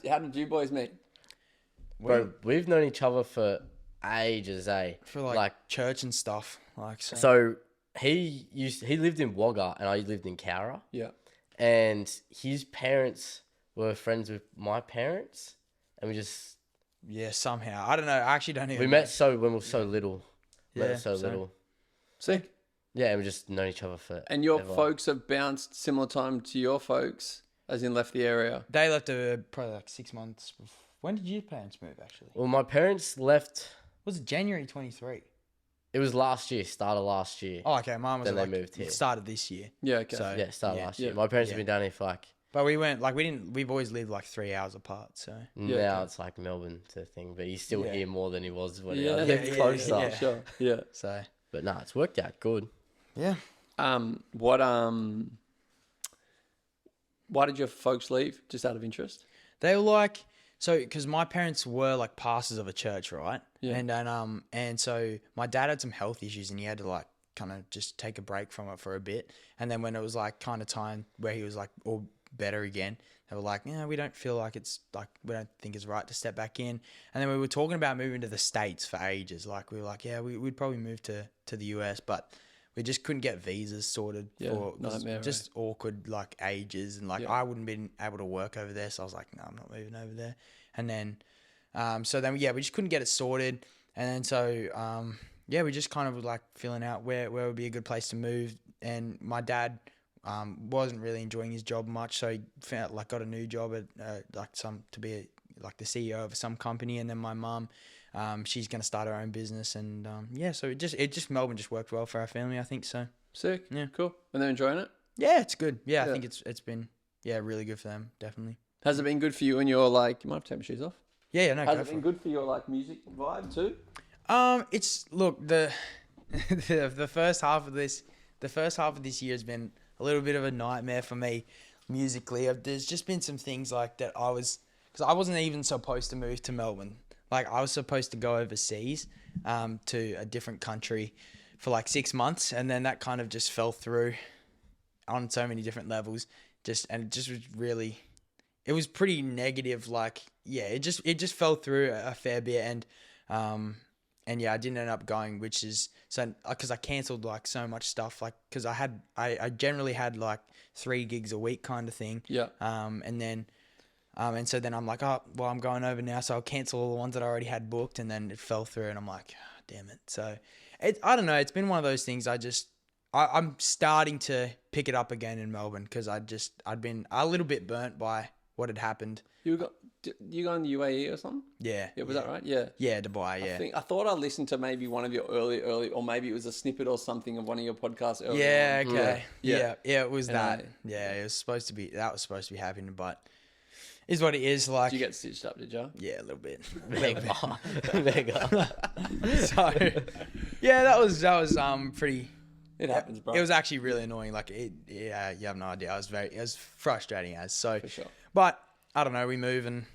did you boys meet? Bro, we've known each other for ages, eh? For like church and stuff. Like So he lived in Wagga and I lived in Cowra. Yeah. And his parents were friends with my parents, and we just somehow I don't know. I actually don't even. we met when we were so little. Yeah, Sick. Yeah, and we just known each other for. And your folks have bounced similar time to your folks, as in left the area. They left probably like 6 months. When did your parents move? Actually, Well, my parents left. was it January 23? It was last year, started last year. Oh, okay. Mine was Then they like moved here. started this year. Yeah. Okay. So Yeah, started last year. Yeah. My parents have been down here for like. But we didn't. We've always lived like 3 hours apart. So Now it's like Melbourne to thing, but he's still here more than he was when he Yeah. lived Yeah, closer. yeah. Sure. Yeah. so But nah, it's worked out good. yeah. Why did your folks leave? Just out of interest? They were like, so because my parents were like pastors of a church, right? Yeah. And so my dad had some health issues and he had to like kind of just take a break from it for a bit. And then when it was like kind of time where he was like all better again, they were like, yeah, we don't feel like it's like, we don't think it's right to step back in. And then we were talking about moving to the States for ages. Like we were like, yeah, we'd probably move to the US, but we just couldn't get visas sorted for nightmare, just awkward like ages, and like I wouldn't been able to work over there, so I was like, no, I'm not moving over there. And then, so then we just couldn't get it sorted, and then so we just kind of was like filling out where would be a good place to move. And my dad wasn't really enjoying his job much, so he got a new job at to be the CEO of some company, and then my mum. She's going to start her own business, and so it just Melbourne just worked well for our family, I think so. Sick. Yeah. Cool. And they're enjoying it? Yeah, it's good. Yeah, I think it's been really good for them, definitely. Has it been good for you and your like, you might have to take my shoes off? Yeah, no, Has it been good for your like music vibe too? It's look, the first half of this year has been a little bit of a nightmare for me musically. There's just been some things like that because I wasn't even supposed to move to Melbourne. Like I was supposed to go overseas to a different country for like 6 months, and then that kind of just fell through on so many different levels. It was pretty negative. Like, yeah, it just fell through a fair bit, and I didn't end up going, which is so because I cancelled like so much stuff, like because I generally had like 3 gigs a week kind of thing. Yeah. And so then I'm like, oh, well, I'm going over now, so I'll cancel all the ones that I already had booked, and then it fell through, and I'm like, oh, damn it. So I don't know. It's been one of those things. I'm starting to pick it up again in Melbourne because I'd been a little bit burnt by what had happened. You going to the UAE or something? Yeah. Yeah, was that right? Yeah. Yeah, Dubai, yeah. I thought I listened to maybe one of your early, or maybe it was a snippet or something of one of your podcasts earlier. Yeah, on. okay. Yeah. Yeah, it was that. It was supposed to be happening, but is what it is. Like, Did you get stitched up, did you? Yeah, a little bit. Mega. So, yeah, that was pretty. It happens, bro. It was actually really annoying. Like, you have no idea. It was frustrating so. For sure. But I don't know. We move and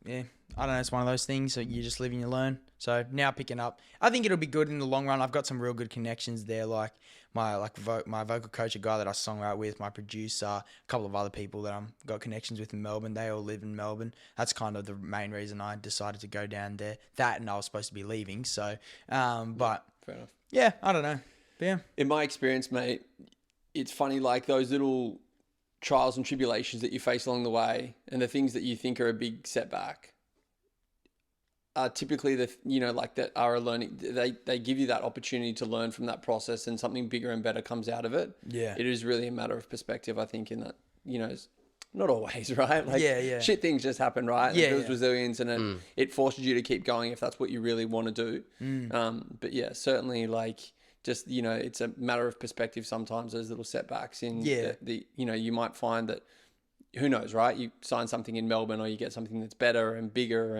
I don't know. It's one of those things. So you just live and you learn. So now picking up, I think it'll be good in the long run. I've got some real good connections there. Like my vocal coach, a guy that I songwrite with, my producer, a couple of other people that I've got connections with in Melbourne. They all live in Melbourne. That's kind of the main reason I decided to go down there. That, and I was supposed to be leaving. So, but fair enough. Yeah, I don't know. But yeah. In my experience, mate, it's funny, like those little trials and tribulations that you face along the way, and the things that you think are a big setback, are typically that are a learning. They give you that opportunity to learn from that process, and something bigger and better comes out of it. Yeah, it is really a matter of perspective, I think. In that, not always, right? Like, shit things just happen, right? Yeah, it was resilience, and it forces you to keep going if that's what you really want to do. But yeah, certainly, like, just, it's a matter of perspective sometimes. Those little setbacks in you might find that, who knows, right? You sign something in Melbourne, or you get something that's better and bigger,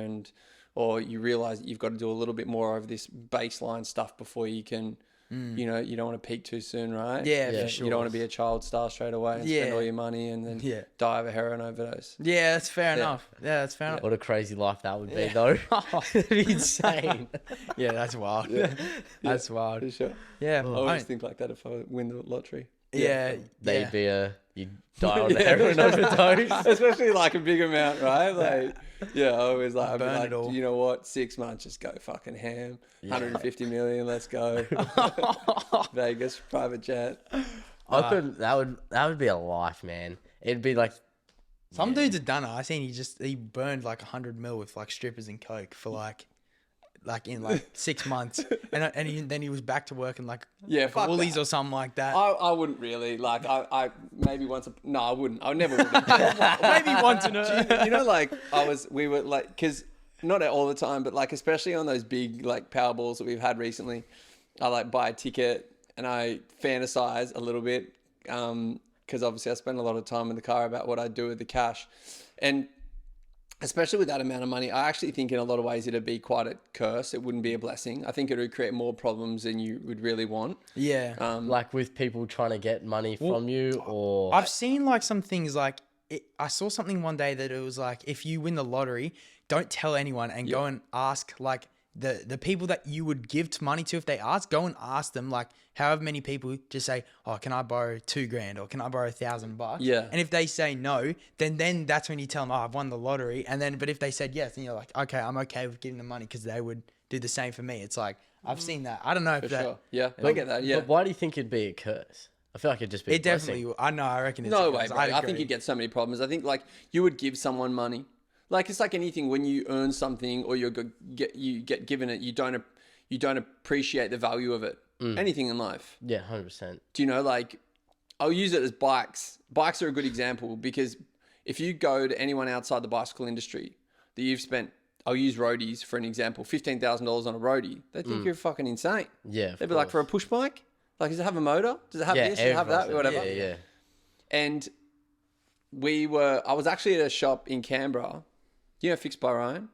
or you realize that you've got to do a little bit more of this baseline stuff before you can, you don't want to peak too soon, right? Yeah, for sure. You don't want to be a child star straight away and spend all your money and then die of a heroin overdose. Yeah, that's fair enough. Yeah, that's fair enough. What a crazy life that would be, though. It'd be insane. Yeah, that's wild. That's wild. For sure. Yeah. I always think like that if I win the lottery. they'd be you die on a heroin overdose. Especially like a big amount, right? Like, I always like, I'd be Burn like, it all. you know what? 6 months, just go fucking ham. 150 million, let's go. Vegas, private jet. I could. That would be a life, man. It'd be like Some dudes have done it. I seen he burned like 100 mil with like strippers and coke for like in like 6 months, and then he was back to work in like fuck Woolies that. or something like that. I wouldn't really like. I maybe once. No, I wouldn't. I never would. Maybe once in a. You know, like we were like, because not all the time, but like especially on those big like Powerballs that we've had recently, I like buy a ticket and I fantasize a little bit, because obviously I spend a lot of time in the car about what I do with the cash, and especially with that amount of money, I actually think in a lot of ways it'd be quite a curse. It wouldn't be a blessing. I think it would create more problems than you would really want. Yeah. like with people trying to get money from you, or I've seen like some things like I saw something one day that it was like, if you win the lottery, don't tell anyone and go and ask like the people that you would give money to. If they ask, go and ask them, like however many people, just say, oh, can I borrow $2,000 or can I borrow $1,000? Yeah. And if they say no, then that's when you tell them, oh, I've won the lottery. And then, but if they said yes, then you're like, okay, I'm okay with giving them money, because they would do the same for me. It's like, I've seen that. I don't know if For that. sure. Yeah, I get that. Yeah. But why do you think it'd be a curse? I feel like it'd just be. It definitely. I know. I reckon. It's No a way, curse. bro. I'd I think agree. you get so many problems. I think like you would give someone money. Like it's like anything, when you earn something or you get given it, you don't appreciate the value of it. Anything in life. Yeah, 100%. Do you know, like, I'll use it as bikes. Bikes are a good example, because if you go to anyone outside the bicycle industry that you've spent, I'll use roadies for an example, $15,000 on a roadie, they think you're fucking insane. Yeah, They'd be like, for a push bike? Like, does it have a motor? Does it have this? Does it have that? Whatever. Yeah. And I was actually at a shop in Canberra. Do you know Fixed by Ryan?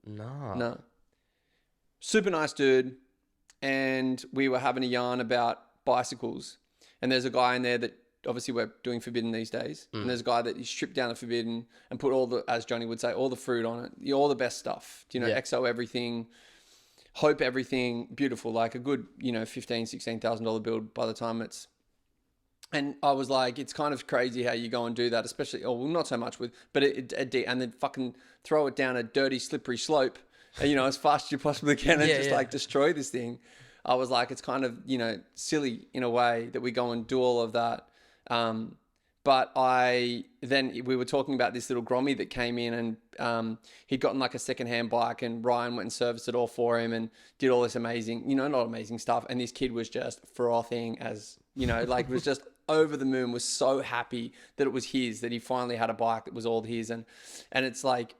No. Super nice dude. And we were having a yarn about bicycles. And there's a guy in there that, obviously we're doing Forbidden these days. And there's a guy that he stripped down the Forbidden and put all the, as Johnny would say, all the fruit on it. All the best stuff. Do you know, XO everything, Hope everything, beautiful. Like a good, $15,000, $16,000 build by the time it's... And I was like, it's kind of crazy how you go and do that, especially, not so much with, but and then fucking throw it down a dirty, slippery slope, as fast as you possibly can, and like destroy this thing. I was like, it's kind of, silly in a way that we go and do all of that. But then we were talking about this little Grommy that came in, and he'd gotten like a secondhand bike, and Ryan went and serviced it all for him and did all this amazing, not amazing stuff. And this kid was just frothing as, like was just over the moon, was so happy that it was his, that he finally had a bike that was all his. And it's like,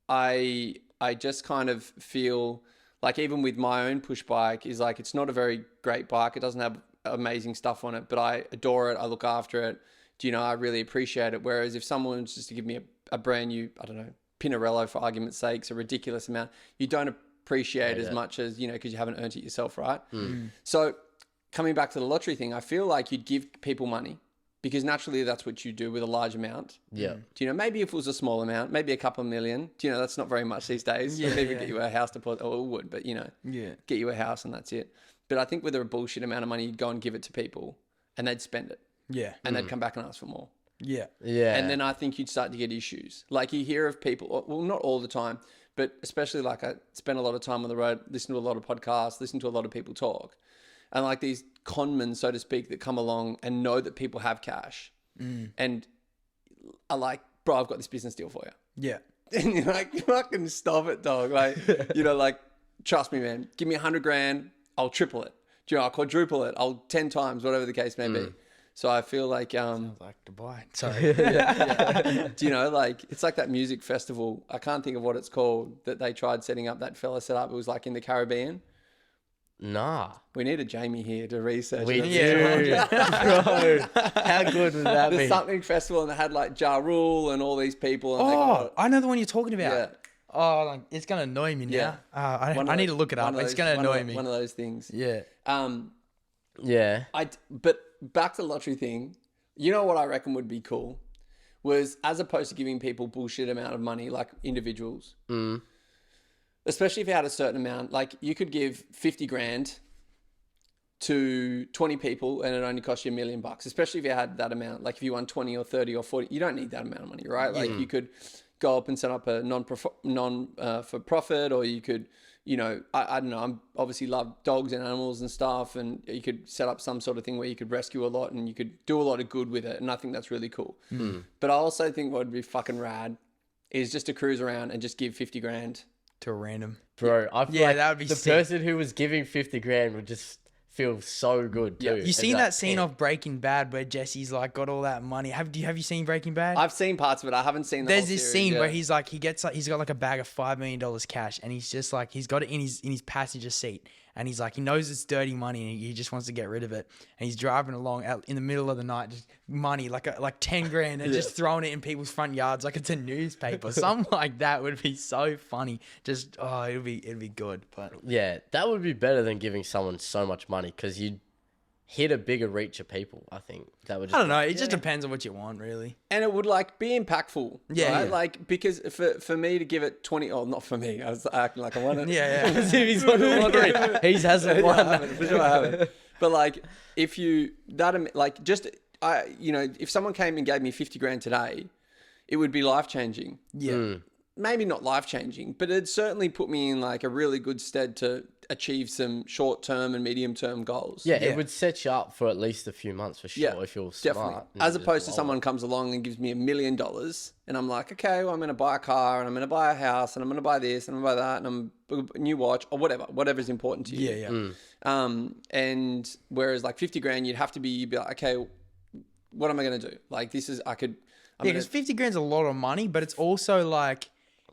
I just kind of feel like even with my own push bike is like, it's not a very great bike. It doesn't have amazing stuff on it, but I adore it. I look after it. I really appreciate it. Whereas if someone was just to give me a brand new, I don't know, Pinarello for argument's sake, a ridiculous amount, you don't appreciate as much as, because you haven't earned it yourself, right? So coming back to the lottery thing, I feel like you'd give people money because naturally that's what you do with a large amount. Yeah. Maybe if it was a small amount, maybe a couple of million, that's not very much these days. Maybe get you a house deposit, or it would, but get you a house and that's it. But I think with a bullshit amount of money, you'd go and give it to people and they'd spend it. Yeah. And they'd come back and ask for more. Yeah. Yeah. And then I think you'd start to get issues. Like you hear of people, well, not all the time, but especially like I spend a lot of time on the road, listen to a lot of podcasts, listen to a lot of people talk. And like these conmen, so to speak, that come along and know that people have cash and are like, bro, I've got this business deal for you. Yeah. And you're like, fucking stop it, dog. Like, like, trust me, man, give me $100,000, I'll triple it. I'll quadruple it. I'll 10 times, whatever the case may be. So I feel like, sounds like Dubai. Sorry. Like it's like that music festival. I can't think of what it's called that they tried setting up. That fella set up. It was like in the Caribbean. Nah. We need a Jamie here to research. We it. do. Bro, how good would that There's be? something festival and they had like Ja Rule and all these people. And they got, I know the one you're talking about. yeah. Oh, like, it's going to annoy me now. Yeah. I need to look it up. It's going to annoy me. One of those things. Yeah. Yeah. But back to the lottery thing, what I reckon would be cool was, as opposed to giving people bullshit amount of money, like individuals, especially if you had a certain amount, like you could give 50 grand to 20 people and it only cost you $1 million, especially if you had that amount. Like if you won 20 or 30 or 40, you don't need that amount of money, right? Like you could go up and set up a for profit, or you could, you know, I don't know, I obviously love dogs and animals and stuff, and you could set up some sort of thing where you could rescue a lot and you could do a lot of good with it. And I think that's really cool. But I also think what would be fucking rad is just to cruise around and just give 50 grand to a random. Bro, I feel like that would be the sick. person who was giving 50 grand would just feel so good too. You seen that scene of Breaking Bad where Jesse's like got all that money? Have you seen Breaking Bad? I've seen parts of it. I haven't seen the There's whole this series, scene yeah. where he's like, he's got like a bag of $5 million cash, and he's just like, he's got it in his passenger seat, and he's like, he knows it's dirty money, and he just wants to get rid of it, and he's driving along out in the middle of the night, just money like 10 grand, and just throwing it in people's front yards like it's a newspaper. Something like that would be so funny. Just it'd be good. But Yeah, that would be better than giving someone so much money, because you'd hit a bigger reach of people. I think that would just I don't know. It just depends on what you want, really. And it would like be impactful. Yeah, right? yeah. Like, because for me to give it 20, oh, not for me. I was acting like I won it. Yeah, yeah. As if he's won the lottery. He hasn't I won. haven't, for sure I haven't. But like, if you, like just, you know, if someone came and gave me 50 grand today, it would be life-changing. Yeah. Maybe not life-changing, but it'd certainly put me in like a really good stead to achieve some short-term and medium-term goals. Yeah, it would set you up for at least a few months for sure, Yeah, if you're definitely. smart. and As just opposed to blow someone it. comes along and gives me $1 million, and I'm like, okay, well, I'm going to buy a car, and I'm going to buy a house, and I'm going to buy this, and I'm going to buy that, and I'm a new watch, or whatever's important to you. Yeah, yeah. And whereas like 50 grand, you'd have to be like, okay, what am I going to do? Like this is, Yeah, because 50 grand's a lot of money, but it's also like,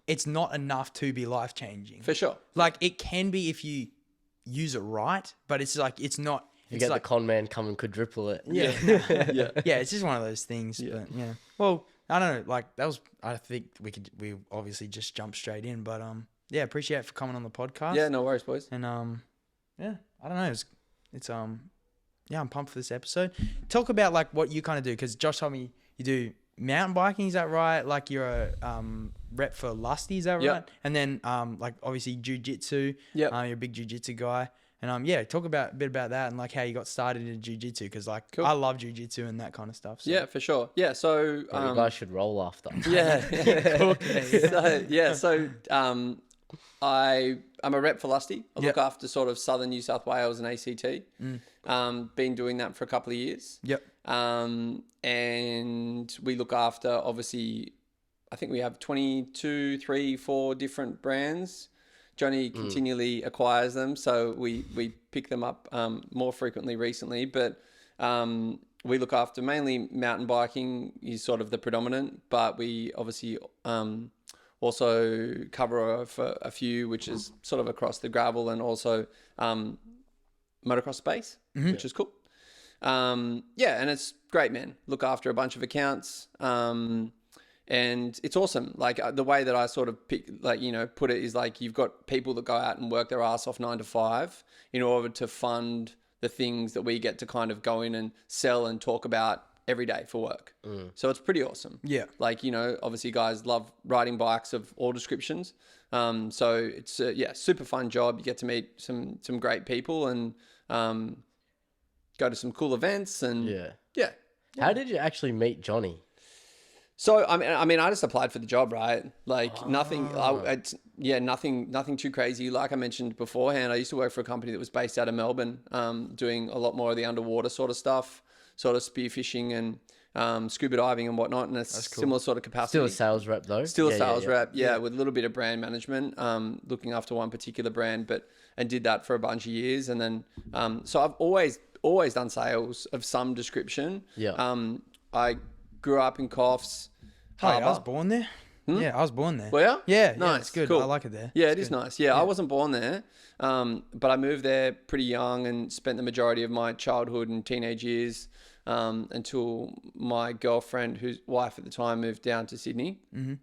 it's not enough to be life changing. for sure. Like it can be if you use it right, but it's like it's not. You It's get like the con man come and quadruple it. yeah, Yeah. yeah. It's just one of those things. Yeah. But yeah. Well, I don't know. Like that was. I think we obviously just jumped straight in, but yeah. Appreciate it for coming on the podcast. Yeah, no worries, boys. And yeah. I don't know. It's yeah. I'm pumped for this episode. Talk about like what you kind of do, because Josh told me you do mountain biking. Is that right? Like you're a rep for Lusty. Is that right? Yep. And then like obviously jiu-jitsu. Yep. You're a big jiu-jitsu guy. And yeah, talk a bit about that and like how you got started in jiu-jitsu, because like Cool. I love jiu-jitsu and that kind of stuff. So. Yeah, for sure. Yeah, so You guys should roll after. yeah, so I'm a rep for Lusty. I look after sort of southern New South Wales and ACT. Been doing that for a couple of years. Yep. And we look after, obviously, I think we have 22, 3, 4 different brands. Johnny continually acquires them, so we pick them up more frequently recently. But we look after mainly mountain biking is sort of the predominant, but we obviously also cover a few, which is sort of across the gravel and also motocross space, which is cool. Yeah, and it's great, man. Look after a bunch of accounts. And it's awesome. Like the way that I sort of put it is like you've got people that go out and work their ass off 9 to 5 in order to fund the things that we get to kind of go in and sell and talk about every day for work. So it's pretty awesome. Yeah. Like, you know, obviously guys love riding bikes of all descriptions. So it's super fun job. You get to meet some great people and go to some cool events and yeah. How did you actually meet Johnny? So I mean, I just applied for the job, right? Like nothing too crazy. Like I mentioned beforehand, I used to work for a company that was based out of Melbourne, doing a lot more of the underwater sort of stuff, sort of spearfishing and scuba diving and whatnot, and a similar sort of capacity. Still a sales rep though. Still a sales rep, with a little bit of brand management, looking after one particular brand, and did that for a bunch of years, and then so I've always done sales of some description. Yeah. I grew up in Coffs. Oh, yeah, I was born there. Yeah, I was born there. Were you? Yeah, Nice. yeah, it's good. Cool. I like it there. Yeah, it is nice. Yeah, I wasn't born there, but I moved there pretty young and spent the majority of my childhood and teenage years until my girlfriend, whose wife at the time, moved down to Sydney. Mm-hmm.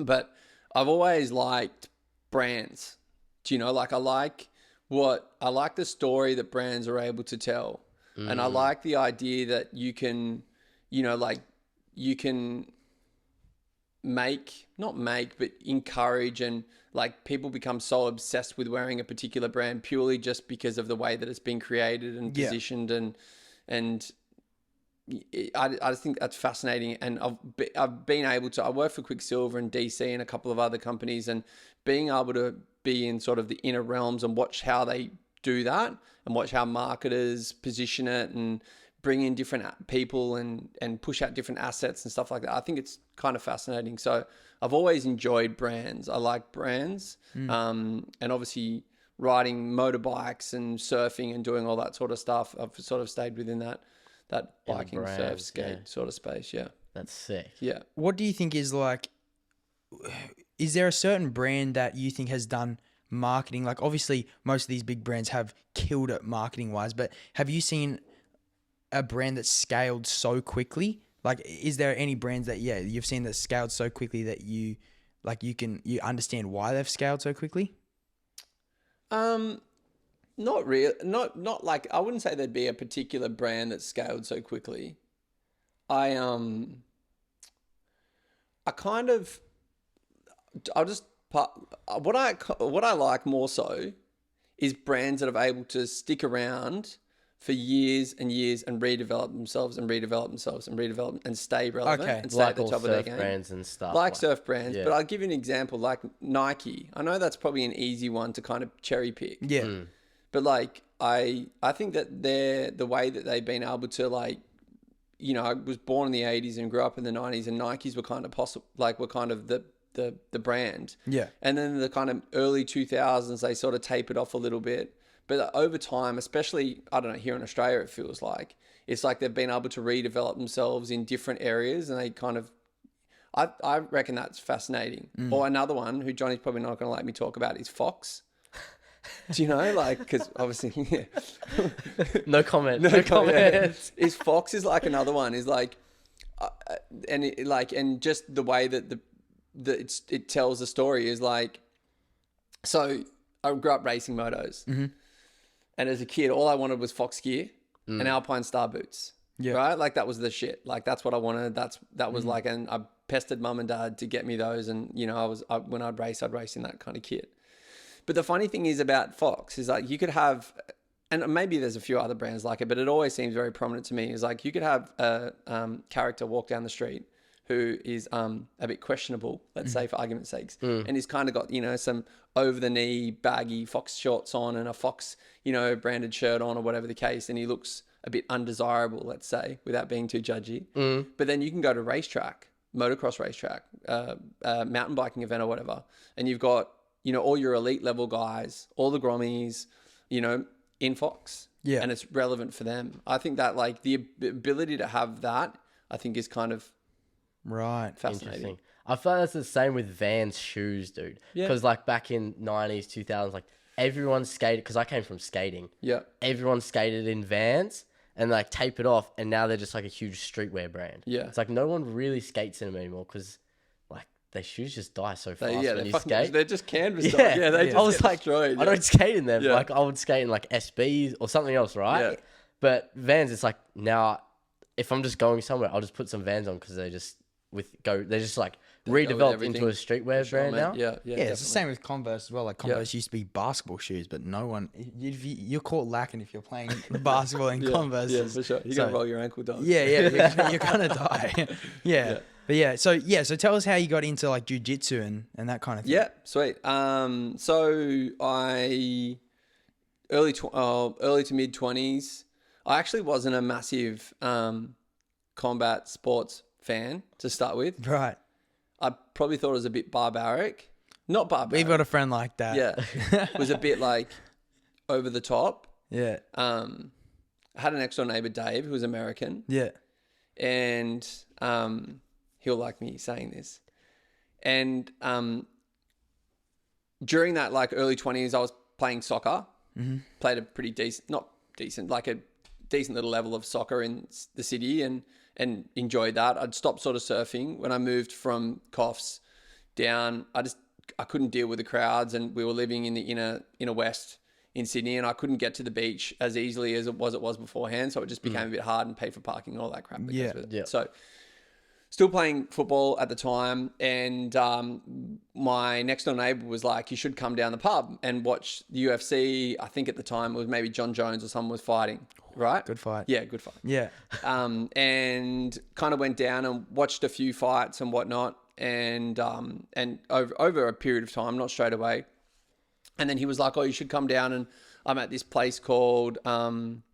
But I've always liked brands. Do you know? Like I like the story that brands are able to tell, and I like the idea that you can, you know, like you can but encourage, and like people become so obsessed with wearing a particular brand purely just because of the way that it's been created and positioned, and I just think that's fascinating. And I've been able to, I work for Quicksilver and DC and a couple of other companies, and being able to be in sort of the inner realms and watch how they do that and watch how marketers position it and bring in different people and push out different assets and stuff like that. I think it's kind of fascinating. So I've always enjoyed brands. I like brands. And obviously riding motorbikes and surfing and doing all that sort of stuff. I've sort of stayed within that biking, surf, skate sort of space. Yeah. That's sick. Yeah. What do you think is like, is there a certain brand that you think has done marketing? Like obviously most of these big brands have killed it marketing wise, but have you seen a brand that scaled so quickly? Like, is there any brands that, you've seen that scaled so quickly that you understand why they've scaled so quickly? Not real, not like, I wouldn't say there'd be a particular brand that scaled so quickly. I'll just, what I like more so is brands that are able to stick around for years and years and redevelop themselves and stay relevant and stay at the top of their game. Brands and stuff. Like surf brands, but I'll give you an example, like Nike. I know that's probably an easy one to kind of cherry pick. Yeah. But like, I think that the way that they've been able to, like, you know, I was born in the 80s and grew up in the 90s, and Nikes were kind of were kind of the brand. Yeah. And then the kind of early 2000s, they sort of tapered off a little bit. But over time, especially, I don't know, here in Australia, it feels like it's like they've been able to redevelop themselves in different areas, and they kind of, I reckon that's fascinating. Or another one who Johnny's probably not going to let me talk about is Fox. Do you know, like, because obviously, No comment. No comment. Is Fox is like another one, is like, and just the way that it tells the story is like, so I grew up racing motos, and as a kid, all I wanted was Fox gear and Alpine Star boots. Yeah. Right? Like that was the shit. Like that's what I wanted. That was like, and I pestered mum and dad to get me those. And you know, when I'd race in that kind of kit. But the funny thing is about Fox is like you could have, and maybe there's a few other brands like it, but it always seems very prominent to me, is like you could have a character walk down the street who is a bit questionable, let's say for argument's sakes, and he's kind of got, you know, some over the knee baggy Fox shorts on and a Fox, you know, branded shirt on or whatever the case, and he looks a bit undesirable, let's say, without being too judgy. But then you can go to racetrack, motocross racetrack, mountain biking event or whatever, and you've got, you know, all your elite level guys, all the Grommies, you know, in Fox. Yeah. And it's relevant for them. I think that like the ability to have that, I think is kind of fascinating. I feel like that's the same with Vans shoes, dude. Yeah. Because like back in 90s, 2000s, like everyone skated, because I came from skating. Yeah. Everyone skated in Vans and like tapered off, and now they're just like a huge streetwear brand. Yeah. It's like no one really skates in them anymore because like their shoes just die so fast when you skate. They're just canvas. Yeah, they just I was like, destroyed. I don't skate in them. Like I would skate in like SBs or something else, right? Yeah. But Vans, it's like now if I'm just going somewhere, I'll just put some Vans on because they're just like redeveloped into a streetwear brand now. Yeah, it's the same with Converse as well. Like Converse used to be basketball shoes, but no one, you're caught lacking if you're playing basketball in Converse. Yeah, for sure. You're gonna roll your ankle down. Yeah, you're gonna die. But so tell us how you got into like jiu-jitsu and that kind of thing. Yeah, sweet. So I early to mid 20s. I actually wasn't a massive combat sports fan to start with. Right. I probably thought it was a bit barbaric. Not barbaric. We've got a friend like that. Yeah. It was a bit like over the top. Yeah. I had an next door neighbor, Dave, who was American. Yeah. And he'll like me saying this. And during that like early 20s, I was playing soccer. Played a pretty decent, like a decent little level of soccer in the city and enjoyed that. I'd stopped sort of surfing when I moved from Coffs down. I couldn't deal with the crowds, and we were living in the inner west in Sydney, and I couldn't get to the beach as easily as it was beforehand. So it just became a bit hard and pay for parking and all that crap. So still playing football at the time, and my next door neighbor was like, you should come down the pub and watch the UFC. I think at the time it was maybe John Jones or someone was fighting, right? Good fight. Yeah, good fight. Yeah. And kind of went down and watched a few fights and whatnot, and over a period of time, not straight away. And then he was like, oh, you should come down, and I'm at this place called, I'm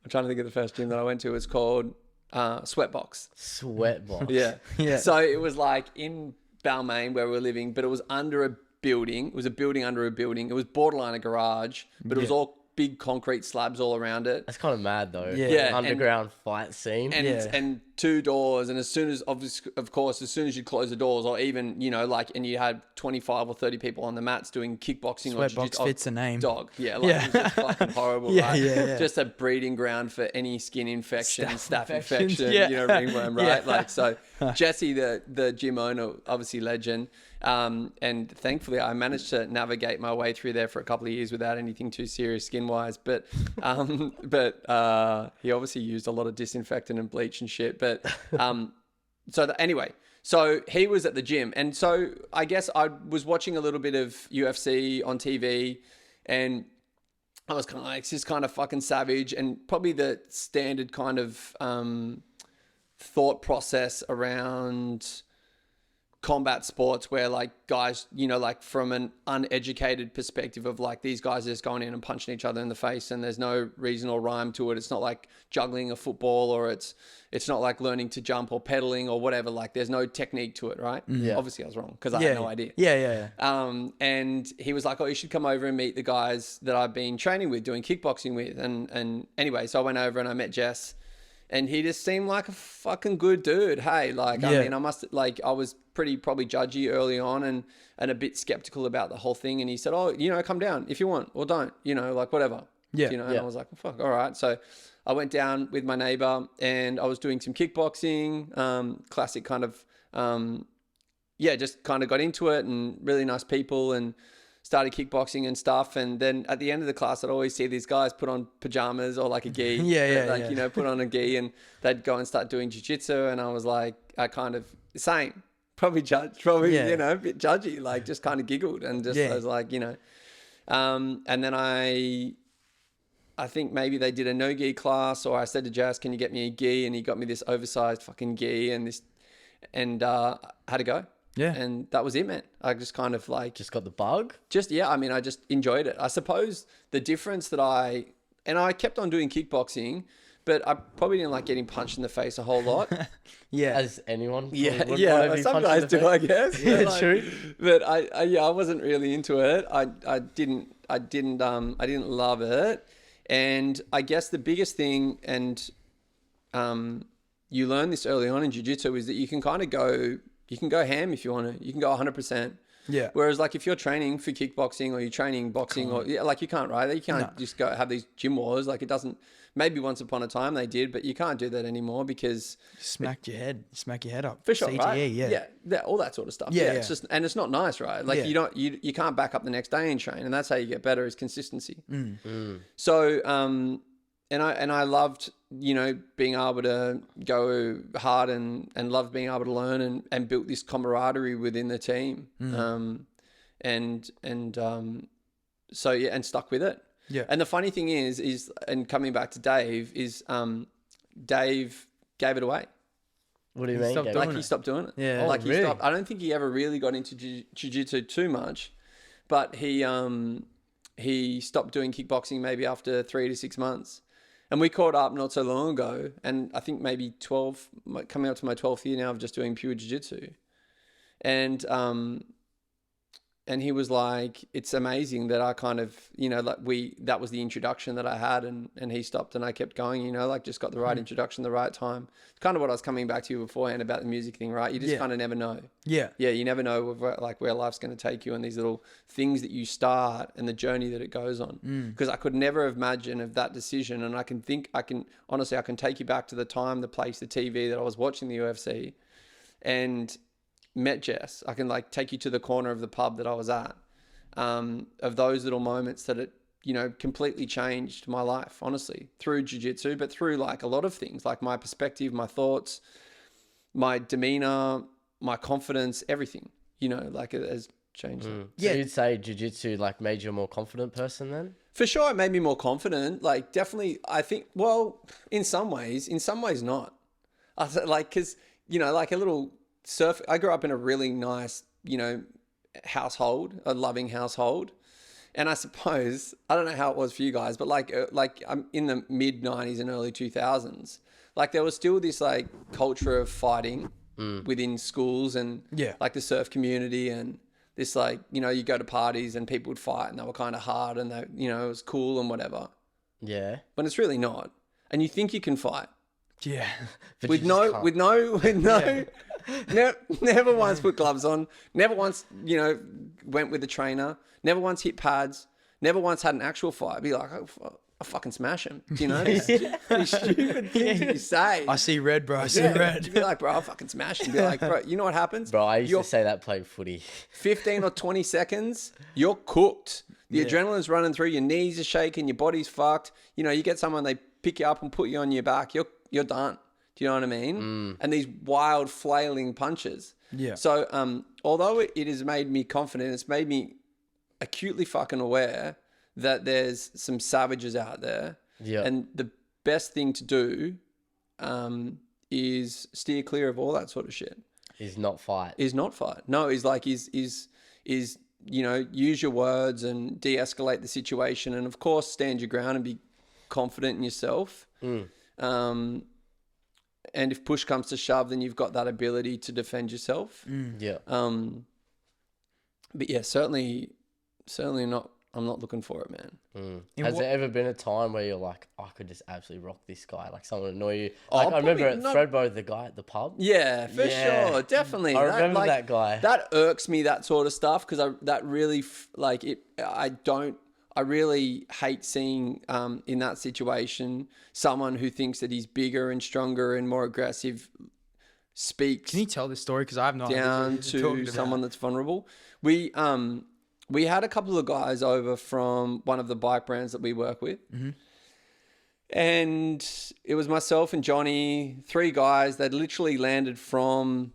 trying to think of the first gym that I went to. It's called Sweatbox. Sweatbox. Yeah. So it was like in Balmain where we were living, but it was under a building. It was a building under a building. It was borderline a garage, but it was all big concrete slabs all around it. That's kind of mad though. Yeah. Underground fight scene. And 2 doors. And as soon as, of course, as soon as you close the doors, or even, and you had 25 or 30 people on the mats doing kickboxing. Sweatbox fits the name. Dog. Yeah. It was just fucking horrible. Yeah, right? yeah. Just a breeding ground for any skin infection, staph infection, Yeah. ringworm, right? Like, so Jesse, the gym owner, obviously legend. And thankfully I managed to navigate my way through there for a couple of years without anything too serious skin wise. But he obviously used a lot of disinfectant and bleach and shit. But, anyway, so he was at the gym. And so I guess I was watching a little bit of UFC on TV, and I was kind of like, this is kind of fucking savage, and probably the standard kind of, thought process around combat sports where like guys, like from an uneducated perspective of like these guys are just going in and punching each other in the face and there's no reason or rhyme to it. It's not like juggling a football, or it's not like learning to jump or pedaling or whatever. Like there's no technique to it, right? Yeah. Obviously I was wrong because I had no idea. Yeah. And he was like, oh, you should come over and meet the guys that I've been training with, doing kickboxing with. And anyway, so I went over and I met Jess. And he just seemed like a fucking good dude. Hey, like, I mean, I was pretty probably judgy early on and a bit skeptical about the whole thing. And he said, oh, come down if you want, or don't, like whatever. Yeah. And I was like, fuck, all right. So I went down with my neighbor and I was doing some kickboxing, classic kind of, just kind of got into it, and really nice people, and started kickboxing and stuff. And then at the end of the class, I'd always see these guys put on pajamas or like a gi. Put on a gi, and they'd go and start doing jiu-jitsu. And I was like, I kind of, same, probably a bit judgy, like just kind of giggled and just, I was like, and then I think maybe they did a no gi class, or I said to Jazz, can you get me a gi? And he got me this oversized fucking gi and had to go. Yeah. And that was it, man. I just kind of like... Just got the bug? I just enjoyed it. I suppose the difference that I kept on doing kickboxing, but I probably didn't like getting punched in the face a whole lot. As anyone. Some guys do, I guess. Yeah, true. But I wasn't really into it. I didn't love it. And I guess the biggest thing, and you learn this early on in jiu-jitsu, is that you can kind of go... You can go ham if you want to. You can go 100%. Yeah. Whereas like if you're training for kickboxing or you're training boxing you can't, right? You can't just go have these gym wars. Like it doesn't, maybe once upon a time they did, but you can't do that anymore because... Smack your head up. For sure, CTE, right? Yeah, all that sort of stuff. Yeah. It's just, and it's not nice, right? Like you can't back up the next day and train, and that's how you get better, is consistency. So, and I loved, being able to go hard and loved being able to learn and built this camaraderie within the team. And stuck with it. Yeah. And the funny thing is, and coming back to Dave, is Dave gave it away. What do you mean? He stopped doing it. Yeah. Like he stopped. I don't think he ever really got into jiu-jitsu too much, but he stopped doing kickboxing maybe after 3 to 6 months. And we caught up not so long ago, and I think maybe coming up to my 12th year now of just doing pure jiu-jitsu. And he was like, it's amazing that I kind of, that was the introduction that I had, and he stopped and I kept going, just got the right introduction, the right time. It's kind of what I was coming back to you beforehand about the music thing, right? You just kind of never know. Yeah. Yeah. You never know where life's going to take you, and these little things that you start and the journey that it goes on. Because I could never imagine of that decision. And I can take you back to the time, the place, the TV that I was watching the UFC and met I can take you to the corner of the pub that I was at, of those little moments that you know, completely changed my life, honestly, through jiu-jitsu, but through like a lot of things, like my perspective, my thoughts, my demeanor, my confidence, everything, you know, like it has changed. So you'd say jiu-jitsu like made you a more confident person then? For sure, it made me more confident. Like, definitely, I think, well, in some ways not. Like, because, you know, like a little I grew up in a really nice, you know, household, a loving household. And I suppose, I don't know how it was for you guys, but like I'm in the mid 90s and early 2000s, like there was still this like culture of fighting within schools and like the surf community, and this like, you know, you go to parties and people would fight and they were kind of hard and they, you know, it was cool and whatever. Yeah. But it's really not. And you think you can fight. Yeah. with no, never once put gloves on, never once, you know, went with a trainer, never once hit pads, never once had an actual fight. Be like, oh, I'll fucking smash him. Do you know? These stupid things you say. I see red, bro. I see red. You'd be like, bro, I'll fucking smash him. Be like, bro, you know what happens? Bro, I used to say that playing footy. 15 or 20 seconds, you're cooked. The adrenaline's running through, your knees are shaking, your body's fucked. You know, you get someone, they pick you up and put you on your back, you're done. Do you know what I mean? And these wild flailing punches. Yeah. So, although it has made me confident, it's made me acutely fucking aware that there's some savages out there. Yeah. And the best thing to do is steer clear of all that sort of shit. Is not fight. No, is you know, use your words and de-escalate the situation, and of course stand your ground and be confident in yourself. And if push comes to shove, then you've got that ability to defend yourself. Yeah. But yeah, certainly not. I'm not looking for it, man. Has there ever been a time where you're like, I could just absolutely rock this guy, like someone annoy you? Like I remember at Threadbow, the guy at the pub. Yeah, for sure, definitely. I remember that guy. That irks me, that sort of stuff, because that really like it. I really hate seeing in that situation someone who thinks that he's bigger and stronger and more aggressive speaks. Can you tell this story? Because I have no idea down to someone that's vulnerable. We had a couple of guys over from one of the bike brands that we work with. And it was myself and Johnny, 3 guys. They'd literally landed from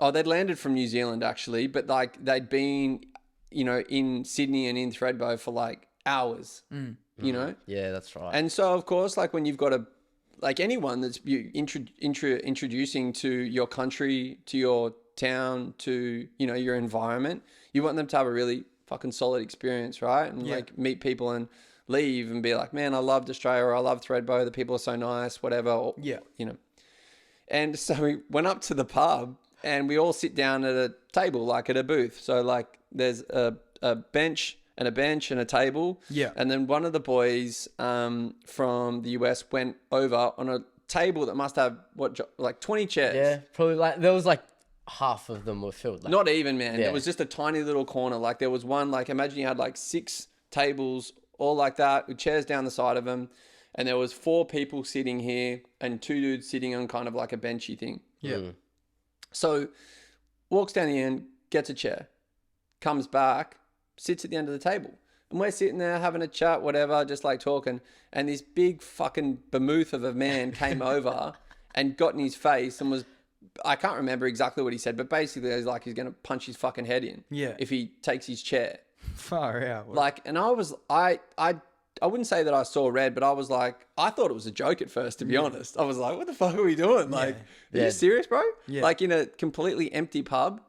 New Zealand actually, but like they'd been, you know, in Sydney and in Threadbow for like hours, you know? Yeah, that's right. And so of course, like when you've got like anyone that's introducing to your country, to your town, to, you know, your environment, you want them to have a really fucking solid experience, right? And like meet people and leave and be like, man, I loved Australia, or I love Threadbow, the people are so nice, whatever. Or, you know. And so we went up to the pub and we all sit down at a table, like at a booth. So like there's a bench and a table. Yeah. And then one of the boys from the US went over on a table that must have like 20 chairs. Yeah, probably like there was like half of them were filled. Like, not even, man. It was just a tiny little corner. Like there was one, like imagine you had like 6 tables all like that with chairs down the side of them. And there was 4 people sitting here and 2 dudes sitting on kind of like a benchy thing. Yeah. So walks down the end, gets a chair, comes back, sits at the end of the table. And we're sitting there having a chat, whatever, just like talking. And this big fucking behemoth of a man came over and got in his face and was, I can't remember exactly what he said, but basically it was like he's going to punch his fucking head in if he takes his chair. Far out. Like, and I wouldn't say that I saw red, but I was like, I thought it was a joke at first, to be honest. I was like, what the fuck are we doing? Like, are you serious, bro? Yeah. Like in a completely empty pub.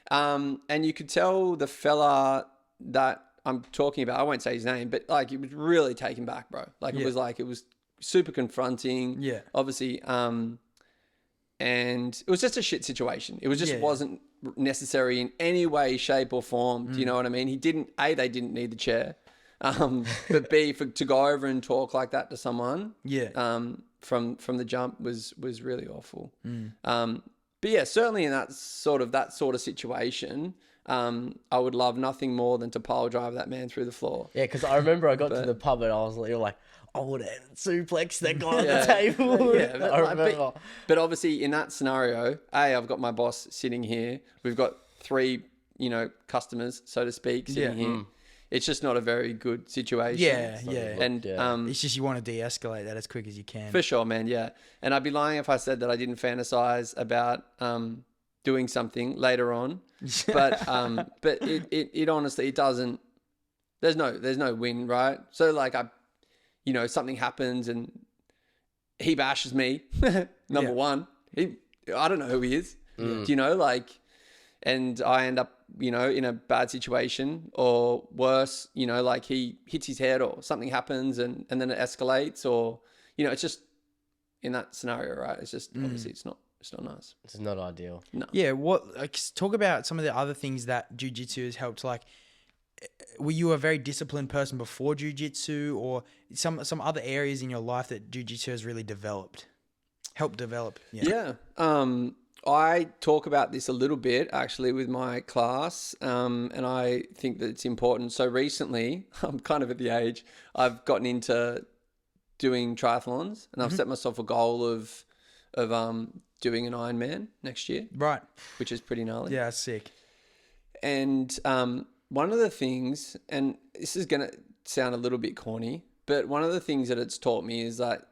And you could tell the fella that I'm talking about, I won't say his name, but like, it was really taken back, bro. Like, it was super confronting. Yeah. Obviously, and it was just a shit situation. It was just wasn't necessary in any way, shape or form. Do you know what I mean? They didn't need the chair. But B, to go over and talk like that to someone, from the jump was really awful. But yeah, certainly in that sort of situation, I would love nothing more than to pile drive that man through the floor. Yeah, because I remember I got to the pub and I was like, I would have suplexed that guy on the table. Yeah, I remember. But obviously in that scenario, I've got my boss sitting here. We've got 3, you know, customers, so to speak, sitting here. it's just not a very good situation. And it's just you want to de-escalate that as quick as you can. For sure, man. Yeah. And I'd be lying if I said that I didn't fantasize about doing something later on. But it honestly, it doesn't. There's no win, right? So like something happens and he bashes me. Number one, I don't know who he is. Do you know, like, and I end up, in a bad situation, or worse, like he hits his head or something happens and then it escalates, or, it's just in that scenario, right? It's just, obviously it's not nice. It's not ideal. No. Yeah. Talk about some of the other things that jiu-jitsu has helped. Like, were you a very disciplined person before jiu-jitsu, or some other areas in your life that jiu-jitsu has really helped develop? Yeah. I talk about this a little bit actually with my class, and I think that it's important. So recently, I'm kind of at the age, I've gotten into doing triathlons, and I've set myself a goal of doing an Ironman next year. Right. Which is pretty gnarly. Yeah, sick. And one of the things, and this is going to sound a little bit corny, but one of the things that it's taught me is that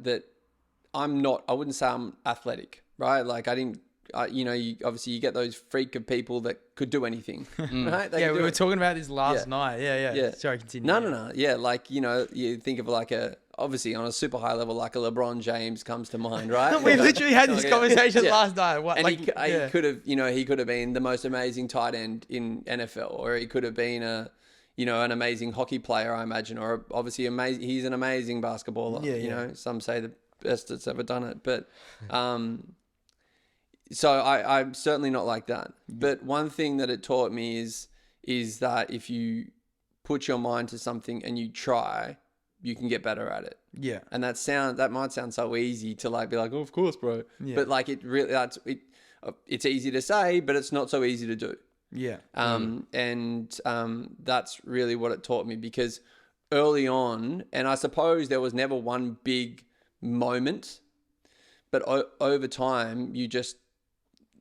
I wouldn't say I'm athletic, right? Like obviously you get those freak of people that could do anything, right? We were talking about this last night. Yeah. Sorry, continue. No. Yeah, like, you think of like obviously on a super high level, like a LeBron James comes to mind, right? We literally had this conversation last night. And he could have, he could have been the most amazing tight end in NFL, or he could have been an amazing hockey player, I imagine, or obviously amazing. He's an amazing basketballer. Some say the best that's ever done it, but so I'm certainly not like that. But one thing that it taught me is that if you put your mind to something and you try, you can get better at it. Yeah. And that might sound so easy to like be like, oh, of course, bro. Yeah. But like it's easy to say, but it's not so easy to do. Yeah. And that's really what it taught me, because early on, and I suppose there was never one big moment, but over time, you just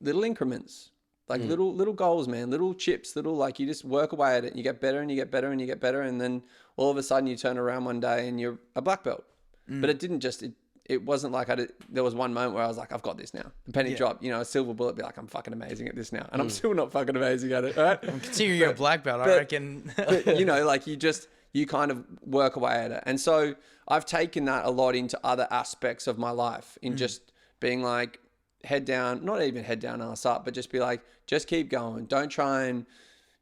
little increments, like little goals, man, little chips, like you just work away at it and you get better and you get better and you get better. And then all of a sudden you turn around one day and you're a black belt. But it didn't just, it wasn't like there was one moment where I was like, I've got this now. The penny drop, a silver bullet, be like, I'm fucking amazing at this now. And I'm still not fucking amazing at it. Right? I'm considering you're a black belt, I reckon. But, like you kind of work away at it. And so I've taken that a lot into other aspects of my life, in just being like, head down, not even head down, ass up, but just be like, just keep going. Don't try and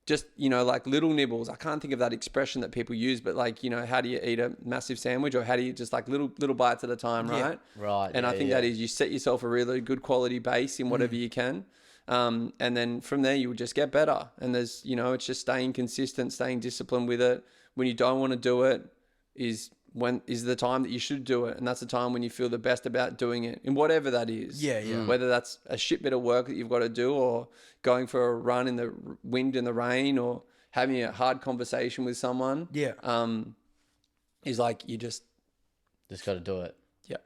just, like little nibbles. I can't think of that expression that people use, but like, how do you eat a massive sandwich, or how do you just like little bites at a time, right? Yeah. Right. And I think that is, you set yourself a really good quality base in whatever you can. And then from there you will just get better. And there's, it's just staying consistent, staying disciplined with it. When you don't want to do it is the time that you should do it. And that's the time when you feel the best about doing it, in whatever that is. Yeah. Whether that's a shit bit of work that you've got to do, or going for a run in the wind and the rain, or having a hard conversation with someone. Yeah. Is like, you just got to do it. Yeah.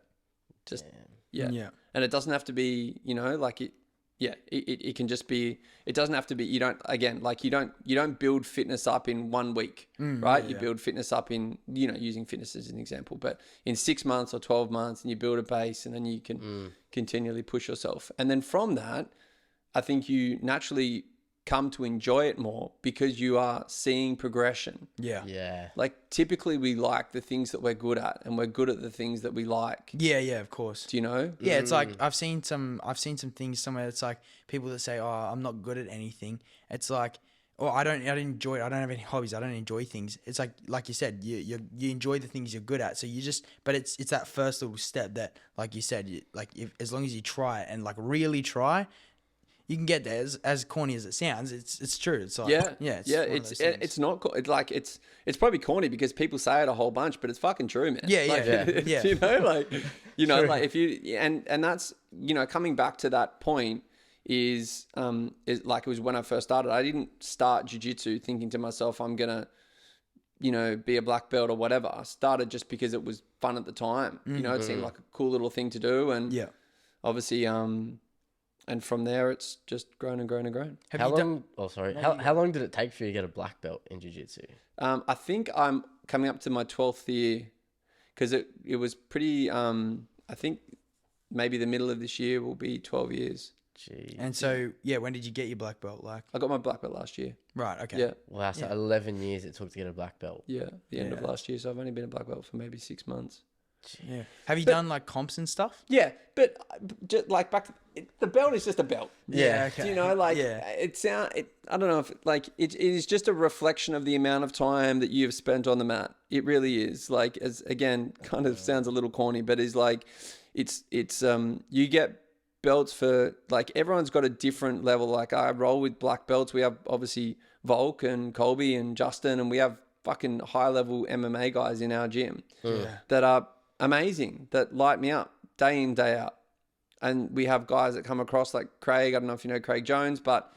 Yeah. And it doesn't have to be, like it. Yeah, it can just be. It doesn't have to be. You don't build fitness up in 1 week, right? You build fitness up in, using fitness as an example, but in 6 months or 12 months, and you build a base, and then you can continually push yourself. And then from that, I think you naturally come to enjoy it more, because you are seeing progression. Yeah. Like, typically we like the things that we're good at, and we're good at the things that we like. Yeah, of course. Do you know? Yeah, it's like I've seen some things somewhere. It's like people that say, "Oh, I'm not good at anything." It's like, "Oh, I don't enjoy it. I don't have any hobbies. I don't enjoy things." It's like you said, you enjoy the things you're good at. So but it's that first little step that, like you said, as long as you try it and like really try, you can get there. As corny as it sounds, it's true. It's like, it's not. It's like it's probably corny because people say it a whole bunch, but it's fucking true, man. Yeah. Like if you and that's, coming back to that point is like, it was when I first started. I didn't start jiu-jitsu thinking to myself, I'm gonna, be a black belt or whatever. I started just because it was fun at the time. It seemed like a cool little thing to do, and obviously and from there it's just grown and grown and grown. How long? How long did it take for you to get a black belt in jiu-jitsu? I think I'm coming up to my 12th year, because it was pretty. I think maybe the middle of this year will be 12 years. Jeez. And so, when did you get your black belt? Like, I got my black belt last year. Right. Okay. Yeah. Wow. So 11 years it took to get a black belt. Yeah. The end of last year. So I've only been a black belt for maybe 6 months. Yeah. Have you done like comps and stuff? Yeah, but just like the belt is just a belt. Yeah. Okay. Do you know, like I don't know if like it is just a reflection of the amount of time that you've spent on the mat. It really is. Like, as again, kind of sounds a little corny, but is like it's you get belts for, like, everyone's got a different level. Like, I roll with black belts. We have obviously VOLK and Colby and Justin, and we have fucking high level MMA guys in our gym that are amazing, that light me up day in, day out. And we have guys that come across like Craig. I don't know if you know Craig Jones, but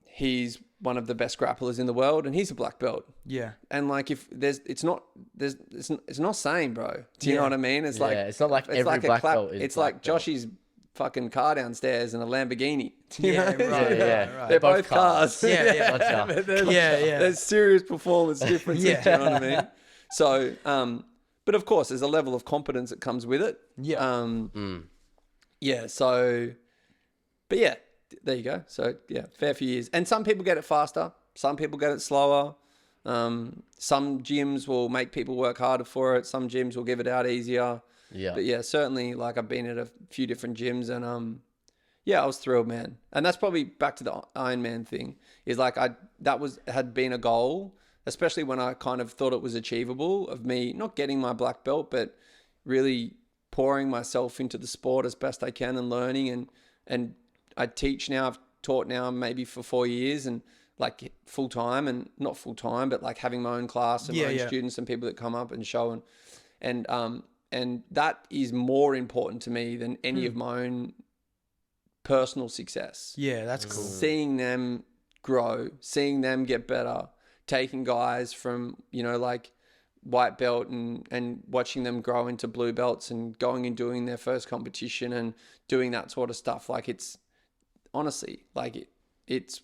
he's one of the best grapplers in the world, and he's a black belt. Yeah. And like, if it's not same, bro. Do you know what I mean? It's like, it's not like every like black belt is it's black like belt. Josh's fucking car downstairs and a Lamborghini. Right. They're both cars. Yeah. Gotcha. There's serious performance differences. Yeah. Do you know what I mean? So, but of course, there's a level of competence that comes with it. Yeah. Yeah. So, but yeah, there you go. So yeah, fair few years. And some people get it faster. Some people get it slower. Some gyms will make people work harder for it. Some gyms will give it out easier. Yeah. But yeah, certainly, like, I've been at a few different gyms, and I was thrilled, man. And that's probably back to the Ironman thing. Is like had been a goal, especially when I kind of thought it was achievable, of me not getting my black belt, but really pouring myself into the sport as best I can and learning. And I teach now. I've taught now maybe for 4 years, and like full time, and not full time, but like having my own class and my own students and people that come up and show, and that is more important to me than any of my own personal success. Yeah, that's cool. Seeing them grow, seeing them get better, taking guys from, like white belt and watching them grow into blue belts and going and doing their first competition and doing that sort of stuff. Like, it's honestly, like, it's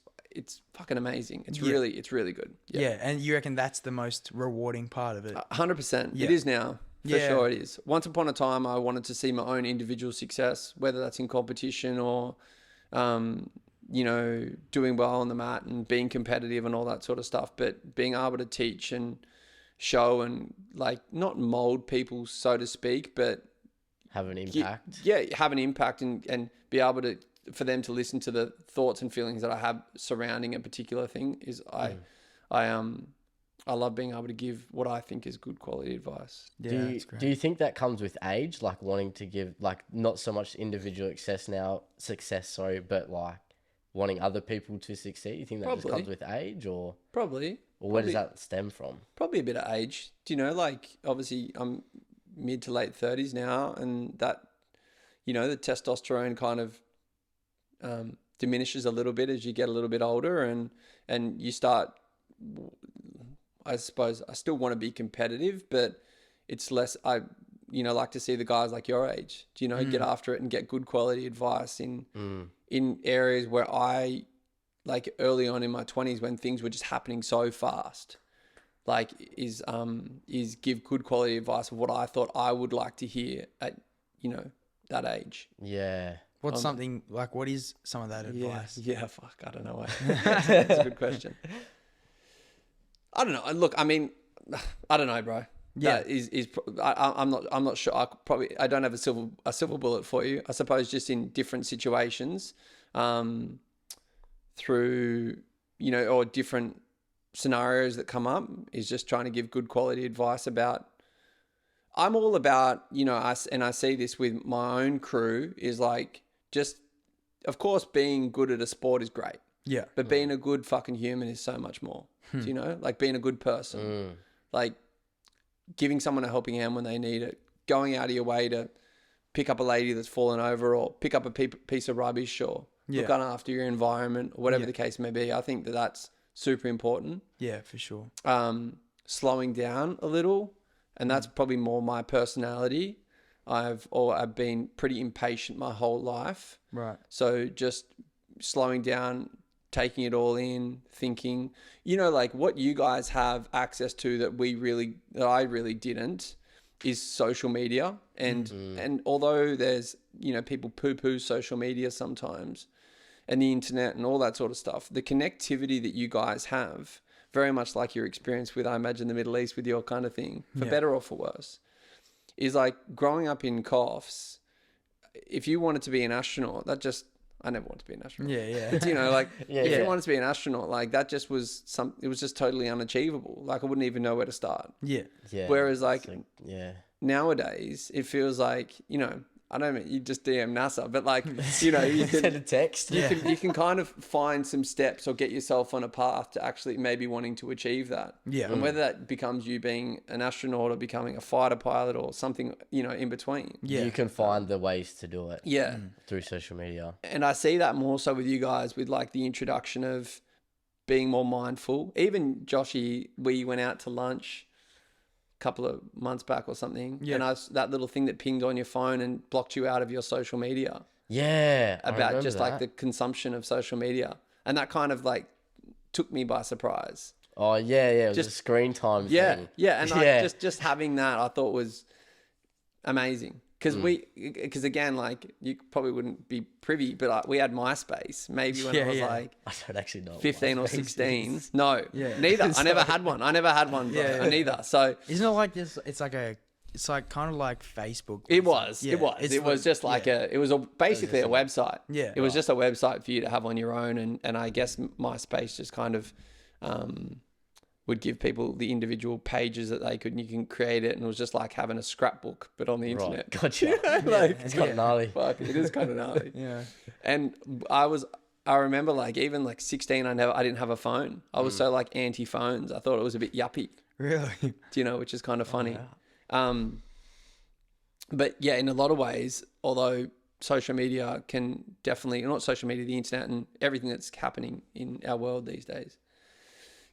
fucking amazing. It's really good. Yeah. And you reckon that's the most rewarding part of it? 100%. It is now. For sure it is. Once upon a time, I wanted to see my own individual success, whether that's in competition or, doing well on the mat and being competitive and all that sort of stuff. But being able to teach and show and, like, not mold people, so to speak, but have an impact. Have an impact and be able to, for them to listen to the thoughts and feelings that I have surrounding a particular thing is I love being able to give what I think is good quality advice. Yeah, do you think that comes with age, like wanting to give, like, not so much individual success, but like wanting other people to succeed? You think that just comes with age, or probably, or where does that stem from? Probably a bit of age. Do you know, like, obviously I'm mid to late 30s now, and that, the testosterone kind of diminishes a little bit as you get a little bit older, and you start. I suppose I still want to be competitive, but it's less. I like to see the guys like your age, get after it and get good quality advice in areas where I, like, early on in my 20s when things were just happening so fast, like, is give good quality advice of what I thought I would like to hear at, that age. Yeah. What's something, like, what is some of that advice? Yeah, fuck, I don't know. That's a good question. I don't know. Look, I mean, I don't know, bro. Yeah, I'm not sure. I don't have a silver bullet for you. I suppose just in different situations, through or different scenarios that come up, is just trying to give good quality advice about. I'm all about us, and I see this with my own crew, is like, just, of course, being good at a sport is great. Yeah, but being a good fucking human is so much more. Do like being a good person, like giving someone a helping hand when they need it, going out of your way to pick up a lady that's fallen over, or pick up a piece of rubbish, or look after your environment, or whatever the case may be. I think that that's super important. Yeah, for sure. Slowing down a little, and that's probably more my personality. I've been pretty impatient my whole life. Right. So just slowing down, taking it all in, thinking, you know, like what you guys have access to that I really didn't is social media. And although there's, you know, people poo-poo social media sometimes and the internet and all that sort of stuff, the connectivity that you guys have, very much like your experience with, I imagine, the Middle East with your kind of thing, for better or for worse, is like growing up in Coffs. If you wanted to be an astronaut, I never wanted to be an astronaut. Yeah. But, you know, like if you wanted to be an astronaut, like that just was it was just totally unachievable. Like I wouldn't even know where to start. Yeah. Whereas like nowadays it feels like, you know, I don't mean you just DM NASA, but like, you know, you can send a text. You can kind of find some steps or get yourself on a path to actually maybe wanting to achieve that. Yeah. And whether that becomes you being an astronaut or becoming a fighter pilot or something, you know, in between. Yeah. You can find the ways to do it. Yeah. Through social media. And I see that more so with you guys with like the introduction of being more mindful. Even Joshy, we went out to lunch couple of months back or something, and that little thing that pinged on your phone and blocked you out of your social media. Yeah, about just like the consumption of social media, and that kind of like took me by surprise. Oh yeah, it was just a screen time thing. Yeah, and like just having that I thought was amazing. Because again, like you probably wouldn't be privy, but we had MySpace maybe when I was like I don't actually know 15 or 16. No, neither. I never had one. Neither. So isn't it like this? It's like kind of like Facebook. It was just like basically a website. Yeah, it was just a website for you to have on your own, and I guess MySpace just kind of would give people the individual pages that you can create it, and it was just like having a scrapbook but on the internet. Gotcha. It's kind of gnarly. Fuck, it is kind of gnarly. Yeah. And I remember like even like 16, I didn't have a phone. I was so like anti phones. I thought it was a bit yuppie. Really? Do you know, which is kind of funny. Wow. But yeah, in a lot of ways, although social media can definitely, not social media, the internet and everything that's happening in our world these days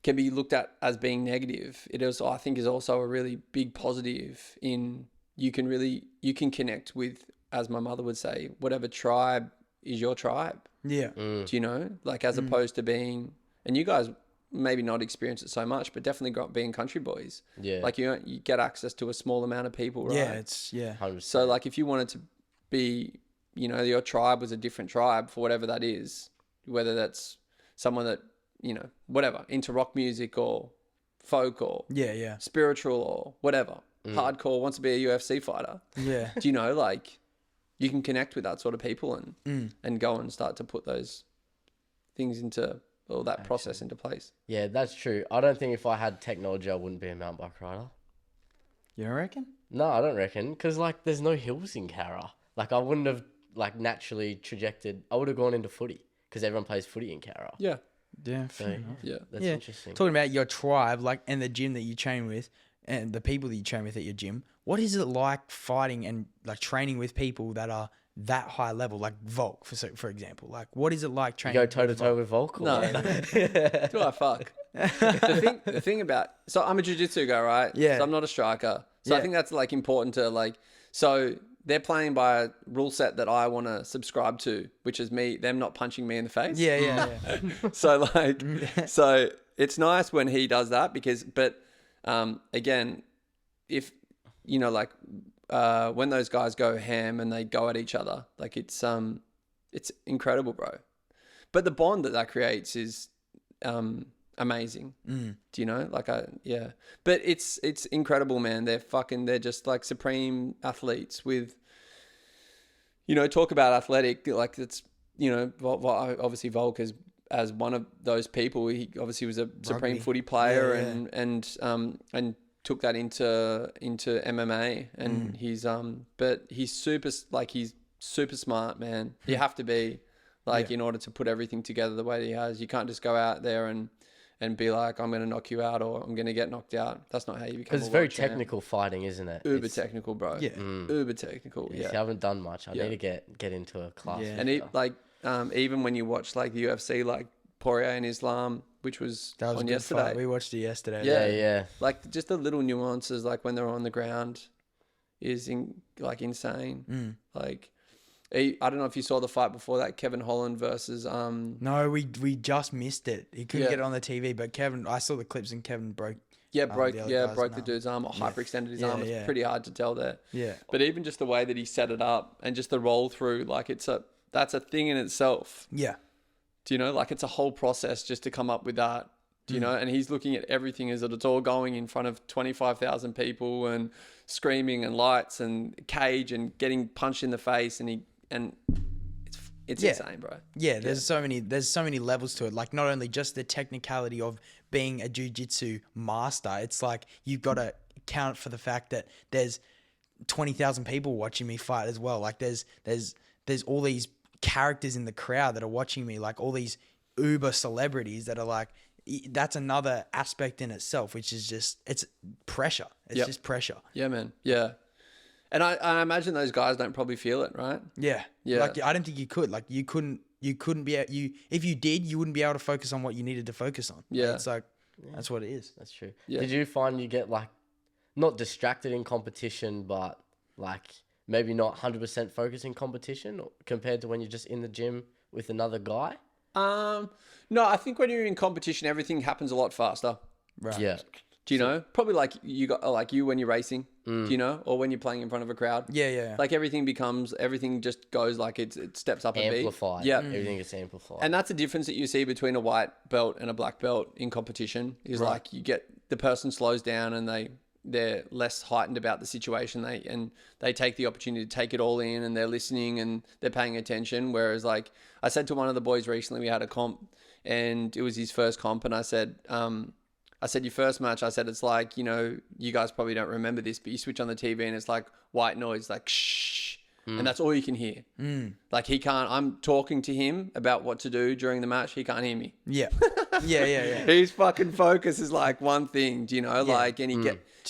can be looked at as being negative. It is, I think, is also a really big positive in you can connect with, as my mother would say, whatever tribe is your tribe. Yeah. Do you know? Like as opposed to being, and you guys maybe not experience it so much, but definitely grew up being country boys. Yeah. Like you get access to a small amount of people, right? Yeah, 100%. So like if you wanted to be, you know, your tribe was a different tribe for whatever that is, whether that's someone that, you know, whatever, into rock music or folk or spiritual or whatever, hardcore, wants to be a UFC fighter. Yeah. Do you know, like you can connect with that sort of people and go and start to put those things into, or that process into place. Yeah, that's true. I don't think if I had technology, I wouldn't be a mountain bike rider. You don't reckon? No, I don't reckon. Because, like, there's no hills in Carra. Like, I wouldn't have, like, naturally trajected. I would have gone into footy because everyone plays footy in Carra. Yeah. Yeah. So, yeah. That's interesting. Talking about your tribe, like, and the gym that you train with and the people that you train with at your gym, what is it like fighting and, like, training with people that are that high level, like VOLK, for example? Like, what is it like training? You go toe-to-toe with VOLK? No. Do I fuck? the thing about, so I'm a jiu-jitsu guy, right? Yeah. So I'm not a striker. So I think that's like important to like, so they're playing by a rule set that I want to subscribe to, which is them not punching me in the face. Yeah. So like, so it's nice when he does that but again, if, you know, like, when those guys go ham and they go at each other, like it's incredible, bro. But the bond that creates is amazing. Do you know? Like but it's incredible, man. They're just like supreme athletes with, you know, talk about athletic, like it's, you know, obviously VOLK is as one of those people. He obviously was a supreme footy player and took that into MMA, and he's super smart, man. You have to be in order to put everything together the way that he has. You can't just go out there and be like, I'm going to knock you out or I'm going to get knocked out. That's not how you become. Because it's very technical fighting, isn't it? Uber technical, bro. Yeah. Uber technical. Yeah. See, I haven't done much. I need to get into a class. Yeah. And even when you watch like the UFC, like Poirier and Islam, which was on yesterday. We watched it yesterday. Yeah. Like just the little nuances, like when they're on the ground, is insane. Like, I don't know if you saw the fight before that, Kevin Holland versus No, we just missed it. He couldn't get it on the TV, but I saw the clips and Kevin broke. Broke the dude's arm or hyperextended his arm. It's pretty hard to tell there. Yeah. But even just the way that he set it up and just the roll through, like that's a thing in itself. Yeah. Do you know? Like it's a whole process just to come up with that. Do you know? And he's looking at everything as that it's all going in front of 25,000 people and screaming and lights and cage and getting punched in the face and it's insane, bro. Yeah, there's so many levels to it. Like not only just the technicality of being a jiu-jitsu master, it's like you've got to account for the fact that there's 20,000 people watching me fight as well. Like there's all these characters in the crowd that are watching me, like all these uber celebrities that are like, that's another aspect in itself, which is just, it's pressure. It's just pressure. Yeah, man. Yeah. And I imagine those guys don't probably feel it, right? Yeah. Yeah. Like I don't think you could. Like you couldn't be if you did, you wouldn't be able to focus on what you needed to focus on. Yeah. It's like, that's what it is. That's true. Yeah. Did you find you get like, not distracted in competition, but like maybe not 100% focused in competition compared to when you're just in the gym with another guy? No, I think when you're in competition, everything happens a lot faster. Right. Yeah. Do you know? Probably like you when you're racing, do you know? Or when you're playing in front of a crowd. Yeah. Like everything just goes like it steps up a beat. Amplified. Yeah. Everything gets amplified. And that's the difference that you see between a white belt and a black belt in competition is like you get the person slows down and they're less heightened about the situation. They take the opportunity to take it all in and they're listening and they're paying attention. Whereas like I said to one of the boys recently, we had a comp and it was his first comp and I said, your first match, I said, it's like, you know, you guys probably don't remember this, but you switch on the TV and it's like white noise, like shh. And that's all you can hear. Like I'm talking to him about what to do during the match. He can't hear me. Yeah. Yeah. His fucking focus is like one thing, do you know? Like, and he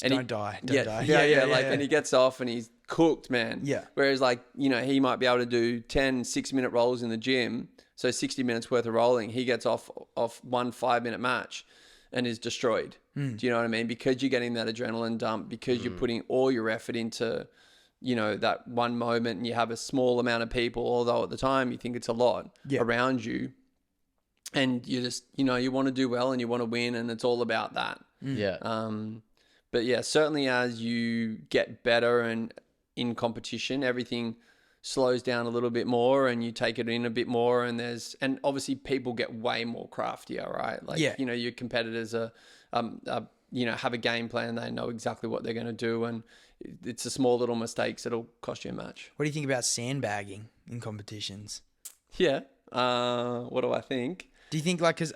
Don't die. Like, and he gets off and he's cooked, man. Yeah. Whereas like, you know, he might be able to do 10 6-minute rolls in the gym. So 60 minutes worth of rolling. He gets off 1 5-minute match and is destroyed. Do you know what I mean? Because you're getting that adrenaline dump, because you're putting all your effort into, you know, that one moment and you have a small amount of people, although at the time you think it's a lot around you. And you just, you know, you want to do well and you want to win and it's all about that. Yeah. But yeah, certainly as you get better and in competition, everything slows down a little bit more and you take it in a bit more and obviously people get way more craftier, right? Like, you know, your competitors are, you know, have a game plan. They know exactly what they're going to do. And it's the small little mistakes that'll cost you a match. What do you think about sandbagging in competitions? Yeah. What do I think? Do you think like, cause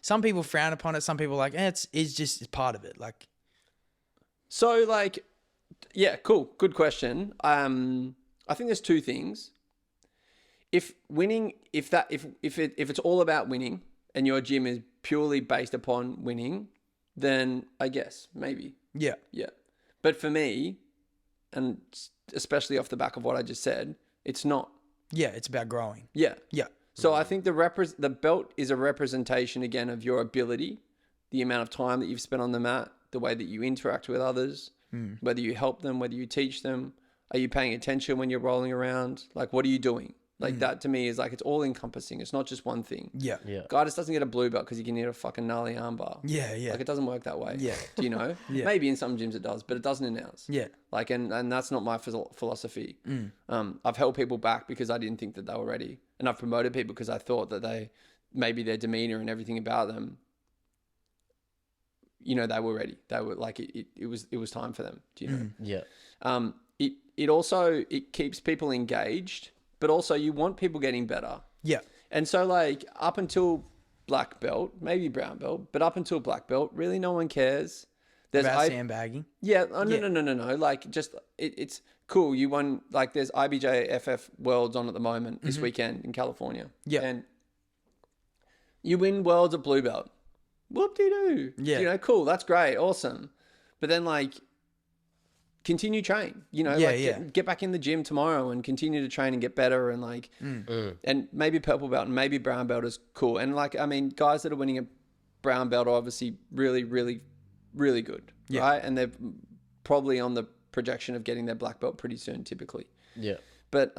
some people frown upon it. Some people are like, it's just part of it. Like, so like, yeah, cool. Good question. I think there's two things. If it's all about winning and your gym is purely based upon winning, then I guess maybe. Yeah. But for me, and especially off the back of what I just said, it's not. Yeah, it's about growing. Yeah. So I think the belt is a representation again of your ability, the amount of time that you've spent on the mat, the way that you interact with others, whether you help them, whether you teach them. Are you paying attention when you're rolling around? Like, what are you doing? Like, that to me is like, it's all encompassing. It's not just one thing. Yeah. Guy just doesn't get a blue belt because he can hit a fucking gnarly armbar. Yeah. Like, it doesn't work that way. Yeah. Do you know? Maybe in some gyms it does, but it doesn't in ours. Yeah. Like, and that's not my philosophy. I've held people back because I didn't think that they were ready. And I've promoted people because I thought that maybe their demeanor and everything about them, you know, they were ready. They were like, it was time for them. Do you know? Yeah. It keeps people engaged, but also you want people getting better. Yeah. And so like up until black belt, maybe brown belt, but up until black belt, really no one cares. There's about sandbagging. Yeah. Oh, no. Like just it's cool. You won, like there's IBJFF Worlds on at the moment this weekend in California. Yeah. And you win Worlds at blue belt. Whoop-de-doo. Yeah. You know, cool. That's great. Awesome. But then like, continue train, you know, get back in the gym tomorrow and continue to train and get better and like, and maybe purple belt and maybe brown belt is cool. And like, I mean, guys that are winning a brown belt are obviously really, really, really good, right? And they're probably on the projection of getting their black belt pretty soon, typically. Yeah. But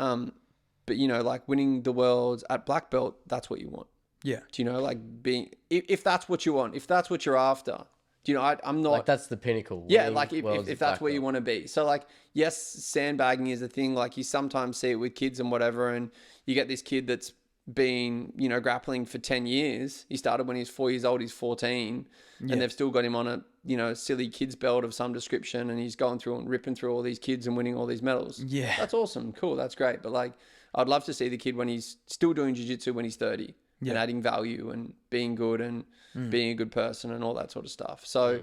you know, like winning the worlds at black belt, that's what you want. Yeah. Do you know, like being, if that's what you want, if that's what you're after, do you know, I'm not. Like that's the pinnacle. Yeah, like if that's where you want to be. So like, yes, sandbagging is a thing. Like you sometimes see it with kids and whatever, and you get this kid that's been, you know, grappling for 10 years. He started when he was 4 years old, he's 14, and they've still got him on a, you know, silly kids belt of some description, and he's going through and ripping through all these kids and winning all these medals. Yeah. That's awesome. Cool. That's great. But like, I'd love to see the kid when he's still doing jiu-jitsu when he's 30 and adding value and being good and being a good person and all that sort of stuff. So,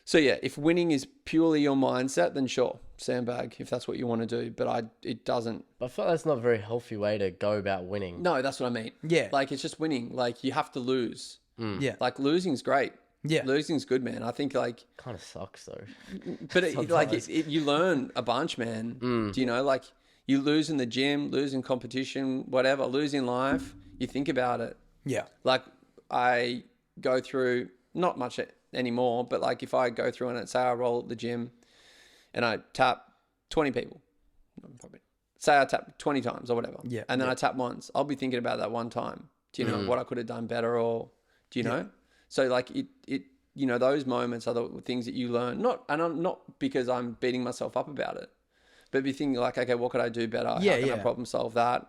so yeah, if winning is purely your mindset, then sure, sandbag if that's what you want to do. But it doesn't. I feel that's not a very healthy way to go about winning. No, that's what I mean. Yeah. Like it's just winning. Like you have to lose. Yeah. Like losing's great. Yeah. Losing's good, man. I think like. Kind of sucks though. But you learn a bunch, man. Do you know, like you lose in the gym, lose in competition, whatever, lose in life. You think about it. Yeah. Like I go through, not much anymore, but like if I go through and say I roll at the gym and I tap 20 people, say I tap 20 times or whatever, and then I tap once, I'll be thinking about that one time. Do you know what I could have done better, or do you know? So like it, you know, those moments are the things that you learn. Not because I'm beating myself up about it, but be thinking like, okay, what could I do better? How can I problem solve that?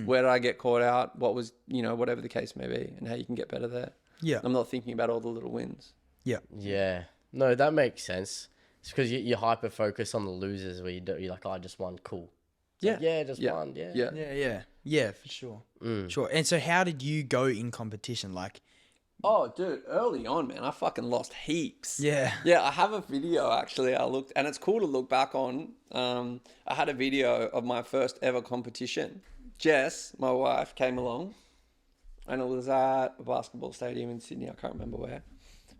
Where did I get caught out? What was, you know, whatever the case may be, and how you can get better there. Yeah. I'm not thinking about all the little wins. Yeah. Yeah. No, that makes sense. It's because you hyper focus on the losers where you're like, oh, I just won. Cool. Yeah. Like, yeah, just won. Yeah. Yeah. Yeah. Yeah. Yeah, for sure. Sure. And so how did you go in competition? Like, oh, dude, early on, man, I fucking lost heaps. Yeah. Yeah, I have a video, actually. I looked, and it's cool to look back on. I had a video of my first ever competition. Jess, my wife, came along, and it was at a basketball stadium in Sydney. I can't remember where.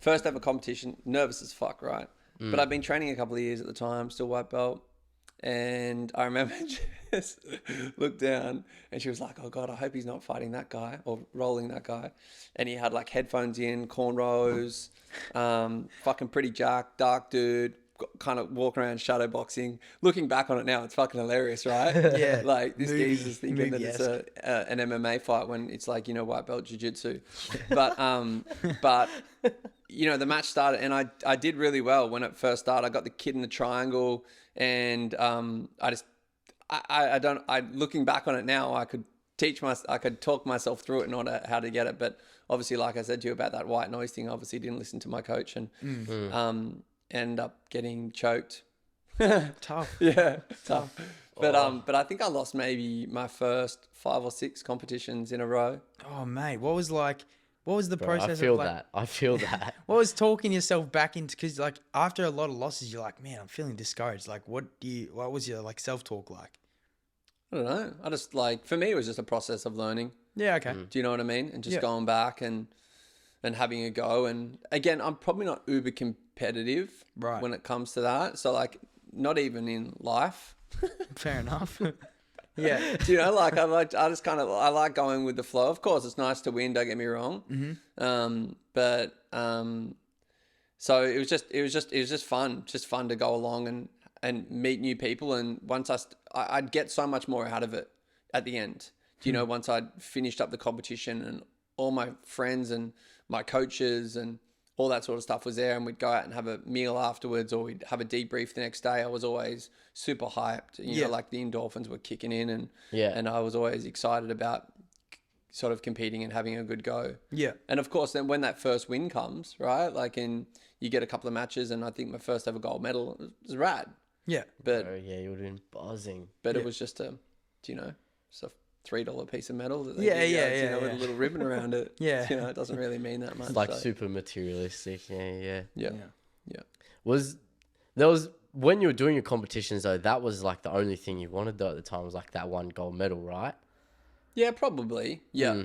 First ever competition, nervous as fuck, right? But I've been training a couple of years at the time, still white belt. And I remember Jess looked down and she was like, oh God, I hope he's not fighting that guy or rolling that guy. And he had like headphones in, cornrows, fucking pretty jacked, dark dude, kind of walking around shadow boxing. Looking back on it now, it's fucking hilarious, right? Yeah. Like this geezer's thinking that it's an MMA fight when it's like, you know, white belt jiu-jitsu. But you know, the match started and I did really well when it first started. I got the kid in the triangle and looking back on it now, I could talk myself through it, not how to get it. But obviously, like I said to you about that white noise thing, obviously didn't listen to my coach and end up getting choked. tough. Yeah, tough. But I think I lost maybe my first 5 or 6 competitions in a row. Oh mate, what was the process? I feel that. What was talking yourself back into? Because like after a lot of losses, you're like, man, I'm feeling discouraged. Like, what was your like self-talk like? I don't know. I just like, for me, it was just a process of learning. Yeah. Okay. Do you know what I mean? And just going back and having a go. And again, I'm probably not uber competitive when it comes to that. So like, not even in life. Fair enough. Yeah. Do you know, like I like going with the flow. Of course, it's nice to win, don't get me wrong. So it was just fun to go along and meet new people. And once I'd get so much more out of it at the end. Do you know, once I'd finished up the competition and all my friends and my coaches and all that sort of stuff was there, and we'd go out and have a meal afterwards, or we'd have a debrief the next day. I was always super hyped. You know, like the endorphins were kicking in, and I was always excited about sort of competing and having a good go. Yeah. And of course, then when that first win comes, right? Like, you get a couple of matches, and I think my first ever gold medal, it was rad. Yeah. But you would have been buzzing. But it was just it's a $3 piece of metal that they with a little ribbon around it. Yeah. You know, it doesn't really mean that much. It's like super materialistic. Yeah. Yeah. When you were doing your competitions though, that was like the only thing you wanted though at the time, was like that one gold medal, right? Yeah, probably. Yeah.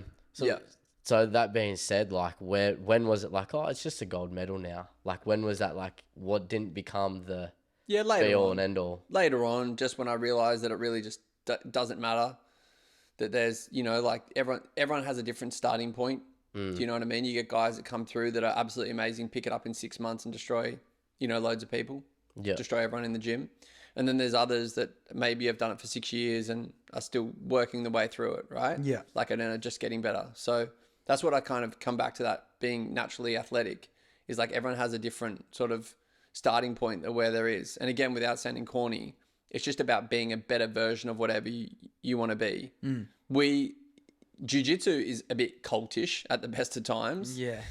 So that being said, like when was it like, oh, it's just a gold medal now? Like when was that, like what didn't become the be all and end all? Later on, just when I realized that it really just doesn't matter. That there's, like everyone has a different starting point. Do you know what I mean? You get guys that come through that are absolutely amazing, pick it up in 6 months and destroy loads of people, Yeah. destroy everyone in the gym. And then there's others that maybe have done it for 6 years and are still working the way through it, right? Yeah. Like, and are just getting better. So that's what I kind of come back to, that being naturally athletic is like everyone has a different sort of starting point of where there is. And again, without sounding corny, it's just about being a better version of whatever you want to be. Jiu-jitsu is a bit cultish at the best of times. Yeah.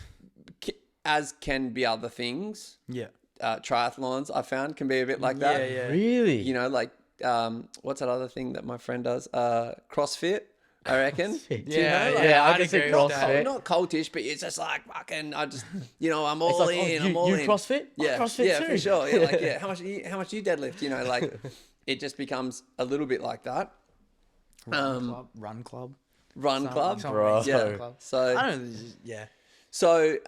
As can be other things. Yeah. Triathlons, I found, can be a bit like that. Yeah. Really? Like, what's that other thing that my friend does? CrossFit, I reckon. I can see CrossFit. Not cultish, but it's just like fucking. I just, I'm all in. I'm all in. CrossFit? Yeah, CrossFit too. for sure. Yeah, like How much do you deadlift? Like, it just becomes a little bit like that. Run club. Bro. Yeah. So I don't know. Yeah. So,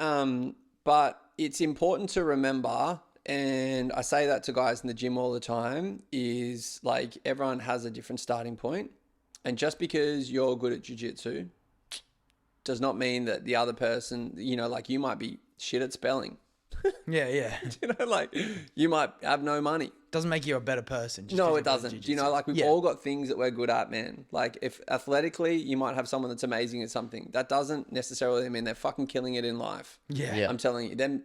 but it's important to remember, and I say that to guys in the gym all the time, is like everyone has a different starting point. And just because you're good at jiu-jitsu does not mean that the other person, like you might be shit at spelling. Yeah. Like you might have no money. Doesn't make you a better person. No, it doesn't. Like we've all got things that we're good at, man. Like if athletically you might have someone that's amazing at something, that doesn't necessarily mean they're fucking killing it in life. Yeah. I'm telling you, them,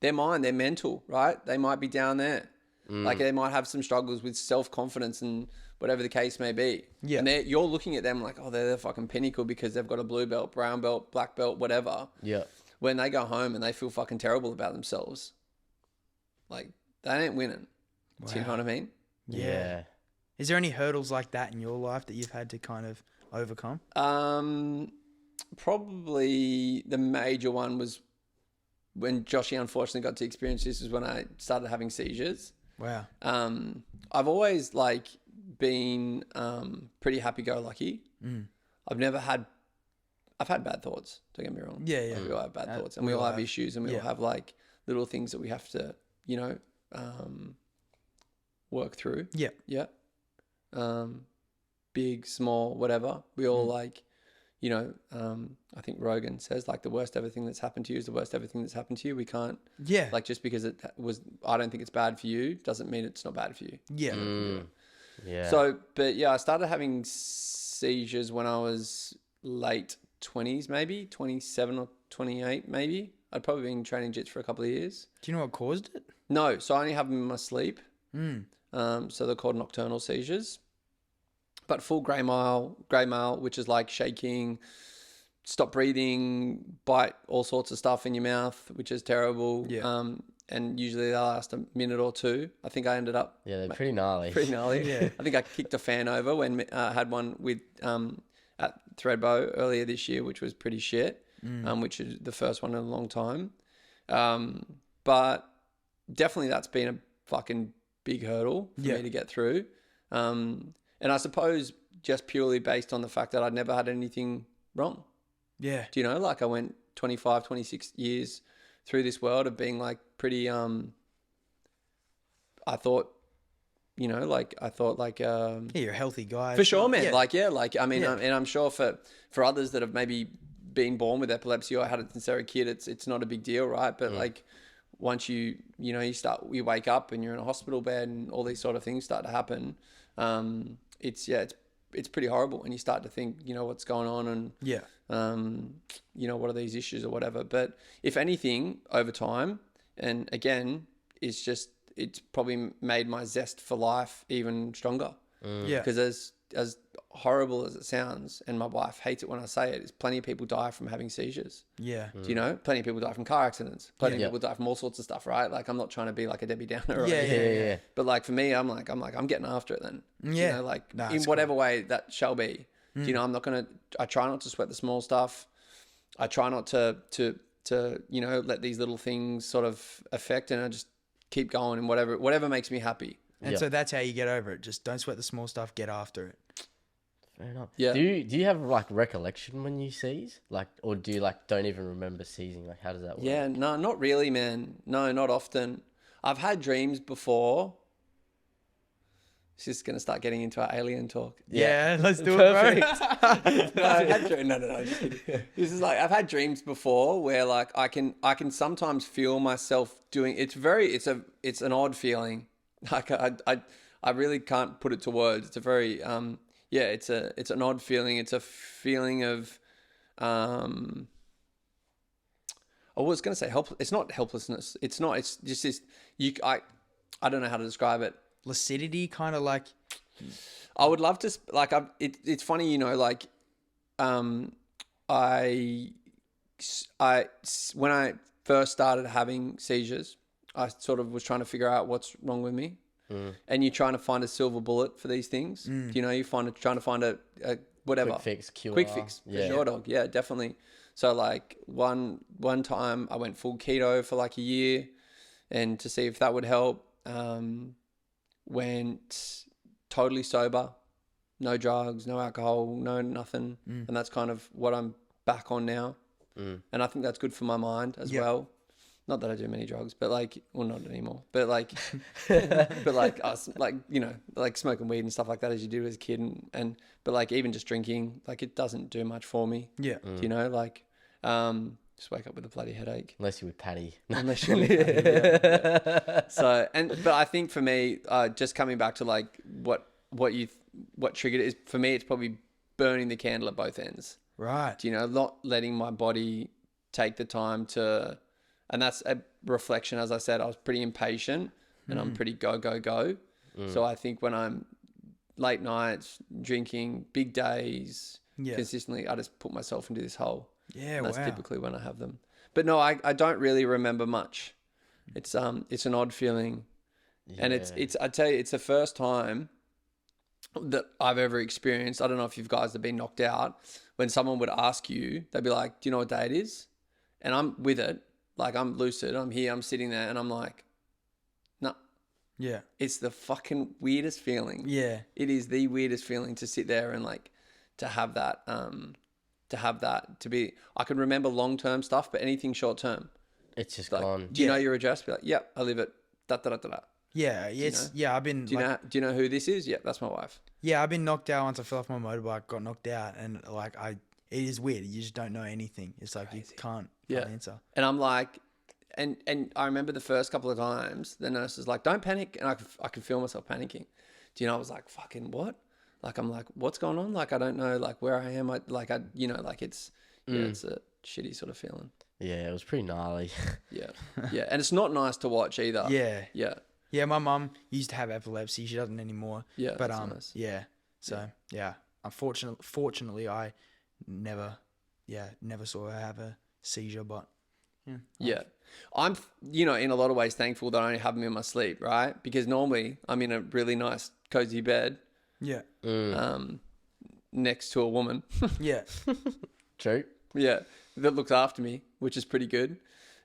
their mind, their mental, right? They might be down there. Like they might have some struggles with self-confidence and whatever the case may be. Yeah. And you're looking at them like, oh, they're the fucking pinnacle because they've got a blue belt, brown belt, black belt, whatever. Yeah. When they go home and they feel fucking terrible about themselves, like they ain't winning. Wow. Do you know what I mean? Yeah. Is there any hurdles like that in your life that you've had to kind of overcome? Probably the major one was when Joshy unfortunately got to experience this, is when I started having seizures. Wow. I've always been pretty happy-go-lucky. I've had bad thoughts, don't get me wrong. Yeah. We all have bad thoughts, and we all have issues, and we all have little things that we have to, work through. Yeah. Yeah. Big, small, whatever. We all I think Rogan says the worst ever thing that's happened to you is the worst ever thing that's happened to you. We can't, just because I don't think it's bad for you doesn't mean it's not bad for you. Yeah. Yeah. So, but yeah, I started having seizures when I was late 20s, maybe 27 or 28, maybe. I'd probably been training jits for a couple of years. Do you know what caused it? No, so I only have them in my sleep. So they're called nocturnal seizures. But full grey mail, which is like shaking, stop breathing, bite all sorts of stuff in your mouth, which is terrible. Yeah. And usually they last a minute or two. I think I ended up... Yeah, they're pretty gnarly. Yeah. I think I kicked a fan over when I had one with at Threadbow earlier this year, which was pretty shit, which is the first one in a long time. But definitely that's been a fucking big hurdle for me to get through. And I suppose just purely based on the fact that I'd never had anything wrong. Yeah. Do you know, I went 25, 26 years through this world of being pretty, I thought, yeah, you're a healthy guy. For sure, man. Yeah. And I'm sure for others that have maybe been born with epilepsy or had it since they're a kid, it's not a big deal, right? But once you wake up and you're in a hospital bed and all these sort of things start to happen, it's pretty horrible. And you start to think, what's going on and what are these issues or whatever. But if anything, over time, and again, it's probably made my zest for life even stronger. Yeah. Because as horrible as it sounds, and my wife hates it when I say it, is plenty of people die from having seizures. Yeah. Do you know? Plenty of people die from car accidents. Plenty of people die from all sorts of stuff, right? I'm not trying to be like a Debbie Downer. Yeah. But for me, I'm getting after it then. Yeah. In whatever way that shall be. Do you know, I try not to sweat the small stuff. I try not to let these little things sort of affect, and I just keep going and whatever makes me happy. And so that's how you get over it. Just don't sweat the small stuff, get after it. Fair enough. Yeah. Do you have recollection when you seize? Or do you don't even remember seizing? How does that work? Yeah, no, not really, man. No, not often. I've had dreams before. It's just going to start getting into our alien talk. Yeah, let's do it, No, no, just kidding. This is like, I've had dreams before where like I can sometimes feel myself doing, it's an odd feeling. Like I really can't put it to words. It's a very, it's an odd feeling. It's a feeling of, I was going to say it's not helplessness. It's just this, I don't know how to describe it. Lucidity, kind of like. I would love to, like, it's funny, like, when I first started having seizures, I sort of was trying to figure out what's wrong with me. And you're trying to find a silver bullet for these things. You're trying to find a whatever. Quick fix, cure. Quick fix, for sure, dog. Yeah, definitely. So like one time I went full keto for like a year and to see if that would help. Went totally sober, no drugs, no alcohol, no nothing. And that's kind of what I'm back on now. And I think that's good for my mind as well. Not that I do many drugs, but like, well, not anymore, but like, but like us, like, like smoking weed and stuff like that as you do as a kid. But like even just drinking, like it doesn't do much for me. Yeah. Like, just wake up with a bloody headache. Unless you're with Patty. Unless you're with Patty, yeah. So, but I think for me, just coming back to like what triggered it is, for me, it's probably burning the candle at both ends. Right. Not letting my body take the time to, and that's a reflection. As I said, I was pretty impatient and I'm pretty go. So I think when I'm late nights, drinking, big days, consistently, I just put myself into this hole. Yeah, and that's typically when I have them. But no, I don't really remember much. It's an odd feeling. Yeah. And it's I tell you, it's the first time that I've ever experienced. I don't know if you guys have been knocked out. When someone would ask you, they'd be like, "Do you know what day it is?" And I'm with it. Like I'm lucid. I'm here. I'm sitting there, and I'm like, "No." Yeah. It's the fucking weirdest feeling. Yeah. It is the weirdest feeling to sit there and like to have that. To be, I can remember long-term stuff, but anything short-term, it's just like, gone. Do you know your address? Be like, yep, I live at da. Yeah, it's I've been. Do you know who this is? Yeah, that's my wife. Yeah, I've been knocked out once. I fell off my motorbike, got knocked out, and like it is weird. You just don't know anything. It's like you can't answer. And I'm like, and I remember the first couple of times the nurse was like, "Don't panic," and I could feel myself panicking. Do you know? I was like, "Fucking what?" Like, I'm like, what's going on? Like, I don't know, like, where I am. Like, it's, it's a shitty sort of feeling. Yeah, it was pretty gnarly. Yeah. And it's not nice to watch either. Yeah. Yeah, my mum used to have epilepsy. She doesn't anymore. Yeah, but, nice. Yeah. So, yeah. Fortunately, I never saw her have a seizure, but, yeah. I'm, in a lot of ways thankful that I only have them in my sleep, right? Because normally I'm in a really nice, cozy bed. Yeah. Next to a woman. Yeah. True. Yeah. That looks after me, which is pretty good.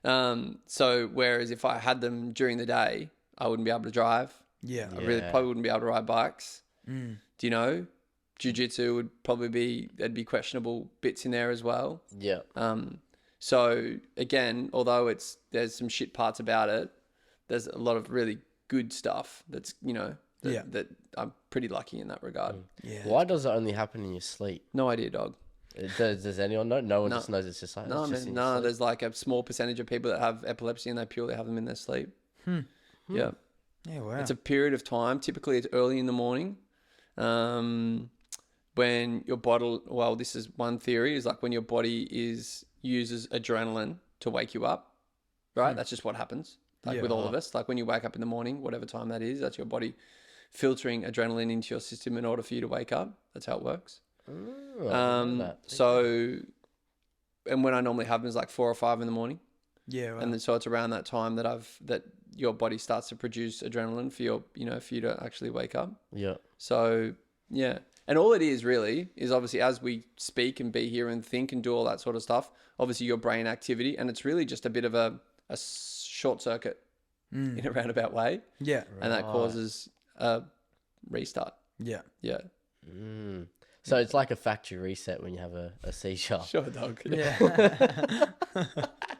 So whereas if I had them during the day, I wouldn't be able to drive. Yeah. I really probably wouldn't be able to ride bikes. Do you know? Jiu-jitsu would probably there'd be questionable bits in there as well. Yeah. So again, although there's some shit parts about it, there's a lot of really good stuff that's, that I'm pretty lucky in that regard. Yeah. Why does it only happen in your sleep? No idea, dog. Does anyone know? No one just knows it's just like there's like a small percentage of people that have epilepsy and they purely have them in their sleep. Yeah. Yeah, wow. It's a period of time. Typically it's early in the morning. When your body, well, this is one theory, is like when your body uses adrenaline to wake you up, right? That's just what happens. Like with all of us, like when you wake up in the morning, whatever time that is, that's your body filtering adrenaline into your system in order for you to wake up. That's how it works. So, and when I normally have them is like 4 or 5 in the morning. Yeah. Wow. And then, so it's around that time that your body starts to produce adrenaline for you to actually wake up. Yeah. So yeah. And all it is really is obviously as we speak and be here and think and do all that sort of stuff, obviously your brain activity, and it's really just a bit of a short circuit in a roundabout way. Yeah. And that causes a restart. Yeah. Yeah. So it's like a factory reset when you have a seizure. Sure, dog. Yeah.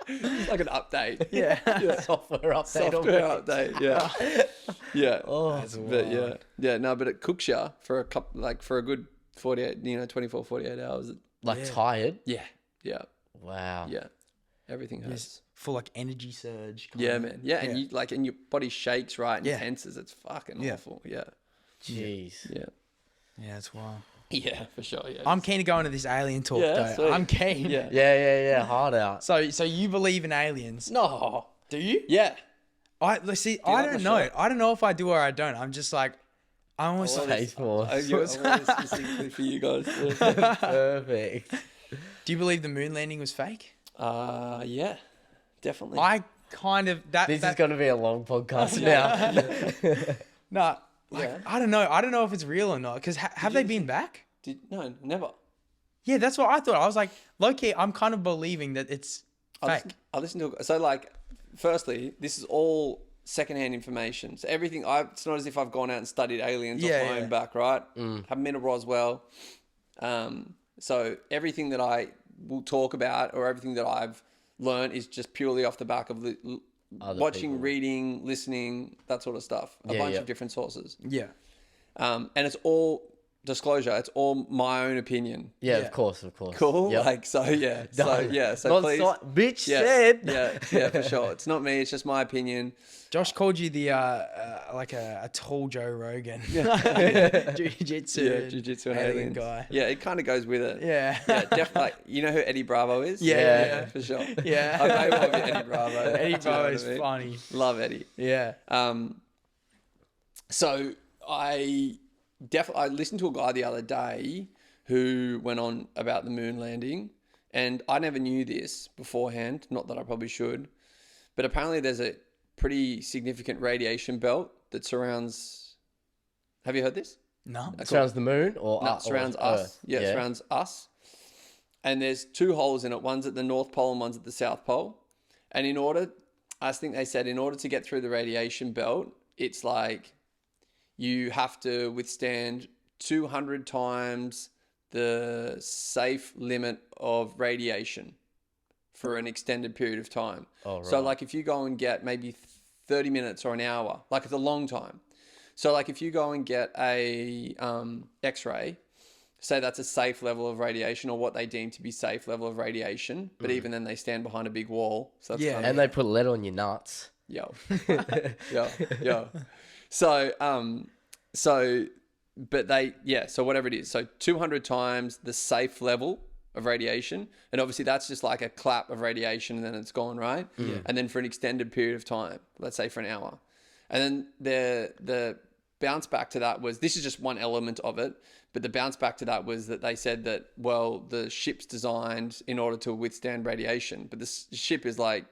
It's like an update. Yeah. Software update. Software update. Yeah. Yeah. Oh, But yeah. No, but it cooks you for a couple, like for a good 48, 24, 48 hours. like tired. Yeah. Yeah. Wow. Yeah. Everything hurts. Full like energy surge. Yeah, man. Yeah, and you like, and your body shakes, right, and tenses. It's fucking awful. Yeah. Jeez. Yeah. Yeah, it's wild. Yeah, for sure. Yeah. I'm keen to go into this alien talk though. sweet. I'm keen. Yeah. Yeah. Hard out. So you believe in aliens? No. Do you? Yeah. I like don't my know. shirt? I don't know if I do or I don't. I'm just like, I almost like, Space Force. I want this specifically for you guys. Perfect. do you believe the moon landing was fake? Yeah, definitely. I kind of This is going to be a long podcast now. no. Like, Yeah. I don't know. I don't know if it's real or not. Because have they been back? No, never. Yeah, that's what I thought. I was like, low key, I'm kind of believing that it's fake. I listen to so like. Firstly, this is all secondhand information. So everything it's not as if I've gone out and studied aliens off my own back, right? Haven't been to Roswell. So everything that I will talk about or everything that I've learned is just purely off the back of watching, people. reading, listening, that sort of stuff. A bunch of different sources. Yeah. And it's all disclosure. It's all my own opinion. Yeah, of course. Cool. Yep. Like, so yeah. So Not please. bitch Yeah, said. yeah, for sure. It's not me. It's just my opinion. Josh called you the like a tall Joe Rogan, jiu-jitsu, Jiu-jitsu and alien aliens. guy. Yeah, it kind of goes with it. Yeah, Definitely. Like, you know who Eddie Bravo is? Yeah. For sure. Yeah. I may well be Eddie Bravo. Eddie Do you know Bravo what is I mean? funny. Love Eddie. Yeah, So I listened to a guy the other day who went on about the moon landing, and I never knew this beforehand. Not that I probably should, but apparently there's a pretty significant radiation belt that surrounds. Have you heard this? no, Surrounds the moon or No, us? it surrounds or us. Earth? Yeah, it surrounds us. And there's two holes in it. One's at the North Pole and one's at the South Pole. And I think they said in order to get through the radiation belt, it's like you have to withstand 200 times the safe limit of radiation for an extended period of time. Oh, right. So like if you go and get maybe 30 minutes or an hour, like it's a long time. So like if you go and get a X-ray, say that's a safe level of radiation or what they deem to be safe level of radiation, but even then they stand behind a big wall. So that's kind of, And they put lead on your nuts. yo. So whatever it is. So 200 times the safe level of radiation. And obviously that's just like a clap of radiation and then it's gone, right? Yeah. And then for an extended period of time, let's say for an hour. And then the bounce back to that was, this is just one element of it, but the bounce back to that was that they said that, well, the ship's designed in order to withstand radiation, but the ship is like,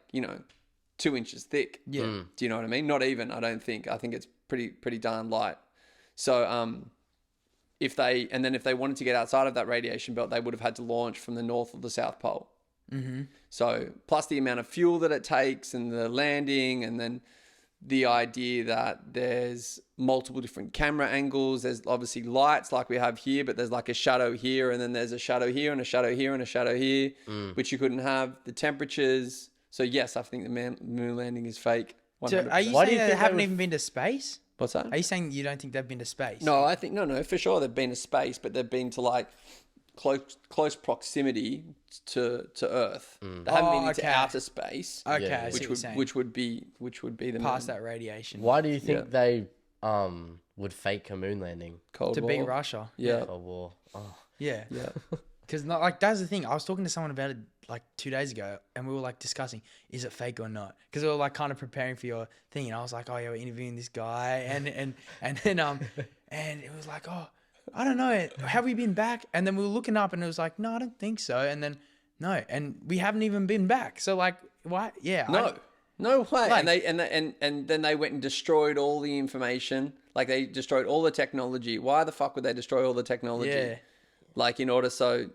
2 inches thick. Yeah. Do you know what I mean? Not even, I don't think. I think it's pretty darn light. So if they wanted to get outside of that radiation belt, they would have had to launch from the North or the South Pole. Mm-hmm. So plus the amount of fuel that it takes and the landing, and then the idea that there's multiple different camera angles. There's obviously lights like we have here, but there's like a shadow here, and then there's a shadow here and a shadow here and a shadow here, which you couldn't have. The temperatures. So yes, I think the moon landing is fake. 100%. So are you Why do saying you they think haven't they even been to space? What's that? Are you saying you don't think they've been to space? No, I think no, for sure they've been to space, but they've been to like close proximity to Earth. They haven't been into outer space. Okay, Yeah, I see what you're saying. which would be the Past moon. that radiation. Why do you think they would fake a moon landing? Cold To War. beat Russia. Yeah. Cold War. Oh. Yeah. Yeah. Because like that's the thing. I was talking to someone about it like 2 days ago, and we were like discussing, is it fake or not? Because we were like kind of preparing for your thing, and I was like, oh yeah, we're interviewing this guy, and then and it was like, oh, I don't know, have we been back? And then we were looking up, and it was like, no, I don't think so. And then no, and we haven't even been back. So like, why? Yeah, No way. Like- and then they went and destroyed all the information. Like they destroyed all the technology. Why the fuck would they destroy all the technology? Yeah. Like in order so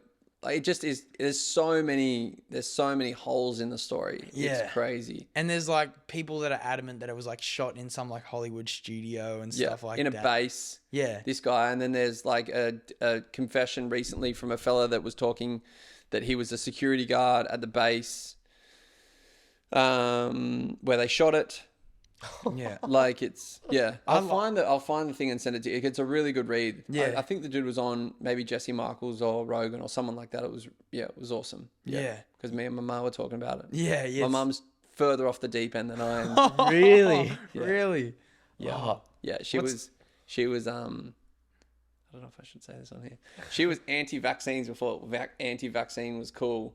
like it just is. There's so many holes in the story. Yeah. It's crazy. And there's like people that are adamant that it was like shot in some like Hollywood studio and stuff like in that. a base. Yeah. This guy, and then there's like a confession recently from a fella that was talking that he was a security guard at the base. where they shot it. Yeah. Like it's I'll find the thing and send it to you. It's a really good read. Yeah. I think the dude was on maybe Jesse Michaels or Rogan or someone like that. It was awesome. Yeah. Because me and my mum were talking about it. Yeah. Yeah. My mum's further off the deep end than I am. Really? Yeah. Really? Yeah. Oh. Yeah. She was I don't know if I should say this on here. She was anti-vaccines before anti-vaccine was cool.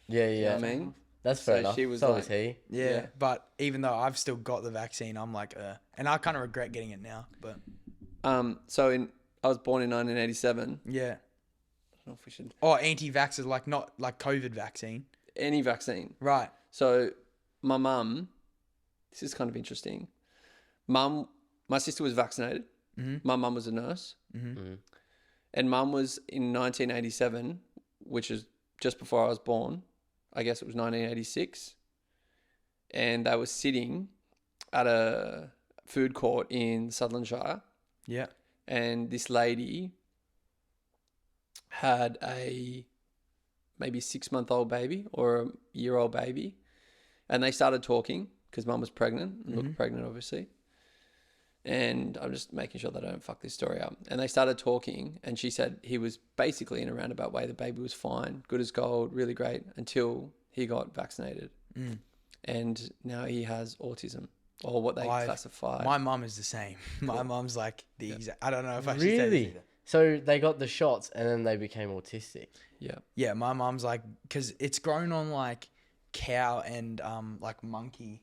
Yeah, yeah. You know what I mean? That's fair So enough. she was so like- was he. Yeah. But even though I've still got the vaccine, I'm like, and I kind of regret getting it now. But So I was born in 1987. yeah. I don't know if we should Oh, anti-vaxxers, like not like COVID vaccine. any vaccine. Right. So my mum, this is kind of interesting. My sister was vaccinated. Mm-hmm. My mum was a nurse. Mm-hmm. And mum was in 1987, which is just before I was born. I guess it was 1986. And they were sitting at a food court in Sutherlandshire. Yeah. And this lady had a maybe 6-month-old baby or a year-old baby. And they started talking because mum was pregnant, and looked pregnant, obviously. And I'm just making sure that I don't fuck this story up. And they started talking, and she said he was basically, in a roundabout way, the baby was fine, good as gold, really great, until he got vaccinated. Mm. And now he has autism, or what they classify. My mum is the same. My mum's like the exact. I don't know if I should say this Really? either. So they got the shots and then they became autistic. Yeah. Yeah, my mum's like, because it's grown on like cow and like monkey.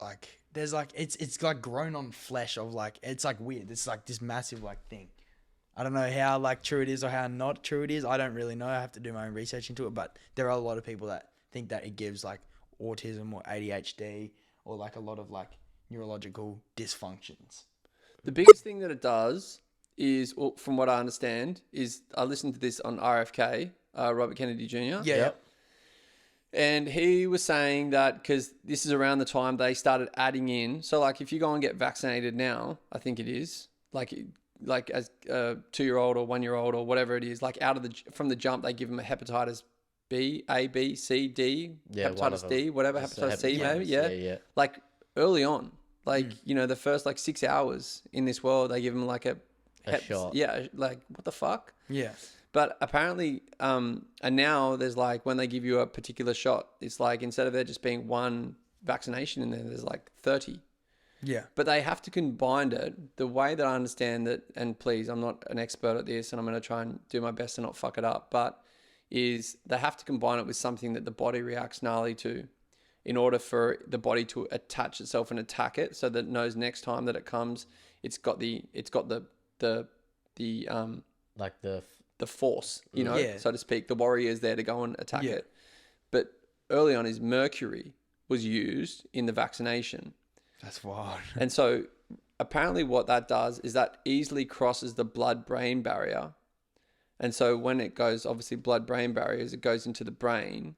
Like there's like it's like grown on flesh of like, it's like weird. It's like this massive like thing. I don't know how like true it is or how not true it is. I don't really know. I have to do my own research into it. But there are a lot of people that think that it gives like autism or ADHD or like a lot of like neurological dysfunctions. The biggest thing that it does is, well, from what I understand, is I listened to this on RFK, Robert Kennedy Jr. Yeah. Yep. And he was saying that because this is around the time they started adding in. So, like, if you go and get vaccinated now, I think it is, like as a 2-year-old or 1-year-old or whatever it is, like from the jump, they give them a hepatitis B, A, B, C, D, hepatitis D, whatever, hepatitis C, maybe, yeah. Like, early on, like, you know, the first, like, 6 hours in this world, they give them, like, a shot. Yeah, like, what the fuck? Yeah. But apparently, and now there's like, when they give you a particular shot, it's like, instead of there just being one vaccination in there, there's like 30. Yeah. But they have to combine it. The way that I understand it, and please, I'm not an expert at this, and I'm going to try and do my best to not fuck it up, but is they have to combine it with something that the body reacts gnarly to, in order for the body to attach itself and attack it, so that it knows next time that it comes, it's got the force, you know, so to speak. The warrior is there to go and attack it. But early on, is mercury was used in the vaccination. That's wild. And so apparently what that does is that easily crosses the blood-brain barrier. And so when it goes, obviously blood-brain barriers, it goes into the brain.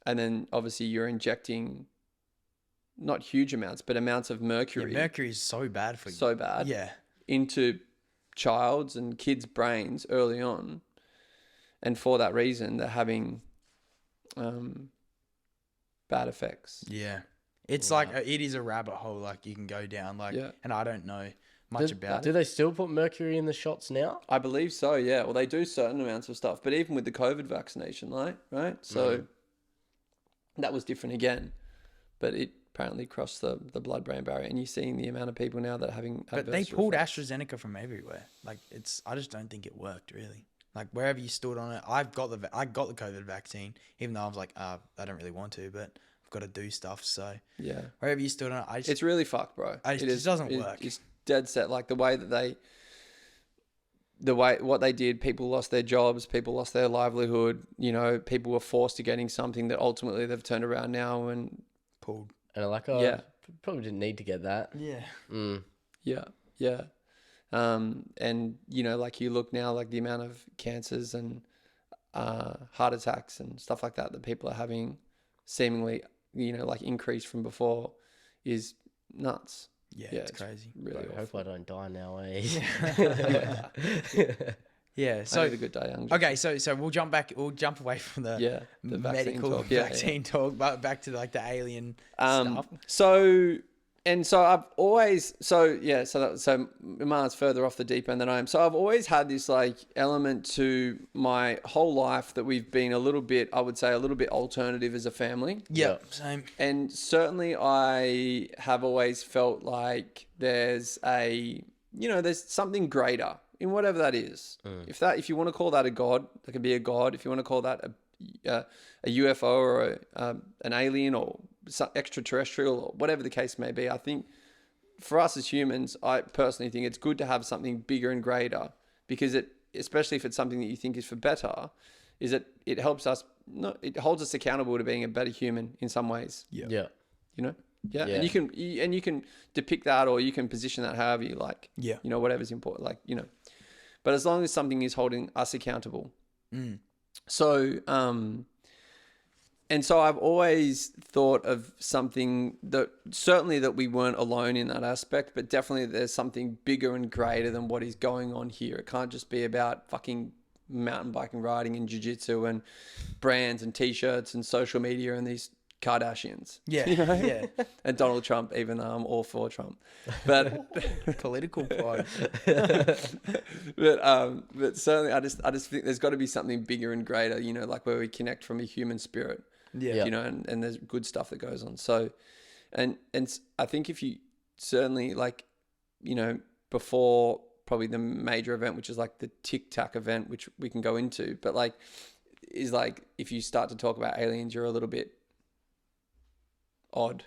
And then obviously you're injecting not huge amounts, but amounts of mercury. Yeah, mercury is so bad for you. So bad. Yeah. Into child's and kids' brains early on. And for that reason, they're having bad effects. Yeah. It's like, it is a rabbit hole, like you can go down, like, and I don't know much about it. Do they still put mercury in the shots now? I believe so, yeah. Well, they do certain amounts of stuff, but even with the COVID vaccination, right? So that was different again, but it apparently crossed the blood-brain barrier, and you're seeing the amount of people now that are having But they pulled AstraZeneca from everywhere. Like, I just don't think it worked, really. Like, wherever you stood on it, I got the COVID vaccine, even though I was like, I don't really want to, but I've got to do stuff. So yeah, wherever you stood on it, it's really fucked, bro. It just doesn't work. It's dead set. Like the way what they did, people lost their jobs, people lost their livelihood. You know, people were forced to getting something that ultimately they've turned around now and pulled. And like, probably didn't need to get that. Yeah. Yeah. And you know, like you look now, like the amount of cancers and heart attacks and stuff like that people are having, seemingly, you know, like increased from before, is nuts. Yeah, it's crazy. Really I hope I don't die now, eh? Yeah. So I had a good day, young. Okay, so we'll jump away from the medical vaccine talk, but back to like the alien stuff. So I've always so Iman's further off the deep end than I am. So I've always had this like element to my whole life that we've been a little bit, I would say, a little bit alternative as a family. Yeah, same. And certainly I have always felt like there's something greater in whatever that is. If you want to call that a god, that can be a god. If you want to call that a UFO or an alien or extraterrestrial or whatever the case may be, I think for us as humans, I personally think it's good to have something bigger and greater, because especially if it's something that you think is for better, it helps us. It holds us accountable to being a better human in some ways. Yeah. Yeah. And you can depict that, or you can position that however you like. Yeah. Whatever's important, but as long as something is holding us accountable. So, and so I've always thought of something that we weren't alone in that aspect, but definitely there's something bigger and greater than what is going on here. It can't just be about fucking mountain biking, riding and jiu-jitsu and brands and t-shirts and social media and these Kardashians. Yeah. Yeah. And Donald Trump, even though I'm all for Trump. But political pod. But certainly I just think there's got to be something bigger and greater, like where we connect from a human spirit. Yeah. And there's good stuff that goes on. So and I think if you certainly before probably the major event, which is like the Tic Tac event, which we can go into, but is if you start to talk about aliens, you're a little bit odd.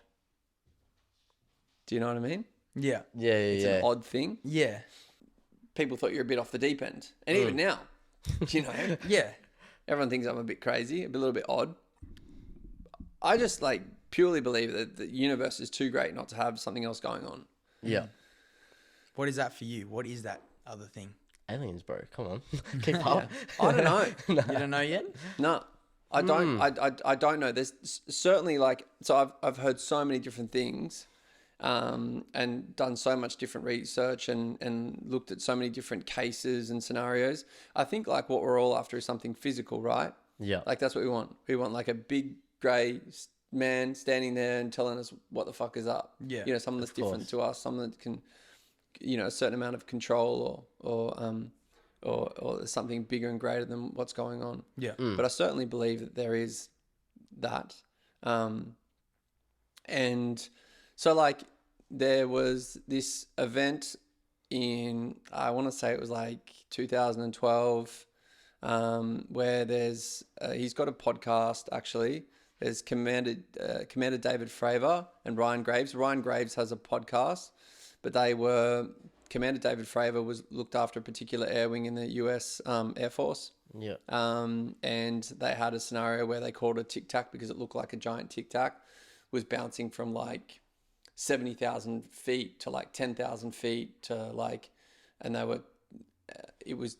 Do you know what I mean? Yeah. Yeah. It's an odd thing. Yeah. People thought you're a bit off the deep end. And even now, Yeah. Everyone thinks I'm a bit crazy, a little bit odd. I just purely believe that the universe is too great not to have something else going on. Yeah. What is that for you? What is that other thing? Aliens, bro. Come on. Keep up. I don't know. You don't know yet? No. I don't. I don't know. There's certainly so I've heard so many different things, and done so much different research and looked at so many different cases and scenarios. I think what we're all after is something physical, right? Yeah. That's what we want. We want a big grey man standing there and telling us what the fuck is up. Yeah. Someone that's different to us, someone that can, a certain amount of control or something bigger and greater than what's going on. Yeah. But I certainly believe that there is that. And so there was this event in, I want to say it was 2012, where he's got a podcast actually. There's Commander David Fravor and Ryan Graves. Ryan Graves has a podcast, but Commander David Fravor looked after a particular air wing in the US Air Force. Yeah. And they had a scenario where they called it Tic Tac because it looked like a giant Tic Tac was bouncing from 70,000 feet to 10,000 feet to and they were,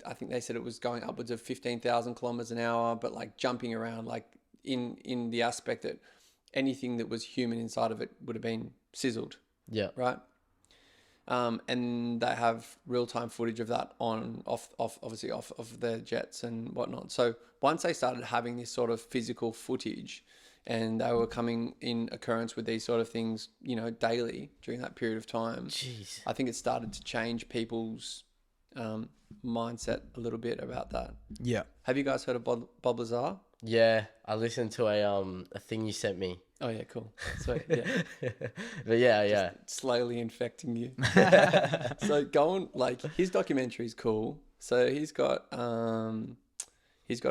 I think they said it was going upwards of 15,000 kilometers an hour, but jumping around in the aspect that anything that was human inside of it would have been sizzled. Yeah. Right. And they have real-time footage of that off of their jets and whatnot. So once they started having this sort of physical footage, and they were coming in occurrence with these sort of things, daily during that period of time. Jeez. I think it started to change people's mindset a little bit about that. Yeah. Have you guys heard of Bob Lazar? Yeah, I listened to a thing you sent me. Oh yeah, cool. Sweet. Yeah. But yeah. Just slowly infecting you. So go on, his documentary is cool. So he's got a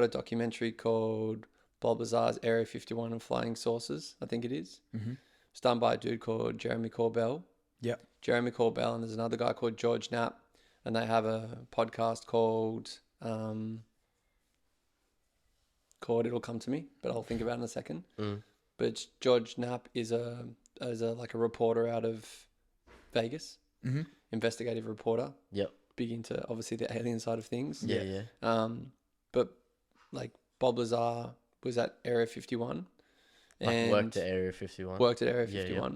documentary called Bob Lazar's Area 51 and Flying Saucers, I think it is. Mm-hmm. It's done by a dude called Jeremy Corbell. Yep. Jeremy Corbell, and there's another guy called George Knapp, and they have a podcast called It'll Come to Me, but I'll think about it in a second. But George Knapp is a reporter out of Vegas, investigative reporter. Yep. Big into obviously the alien side of things. Yeah. But Bob Lazar was at Area 51. And worked at Area 51. Yeah.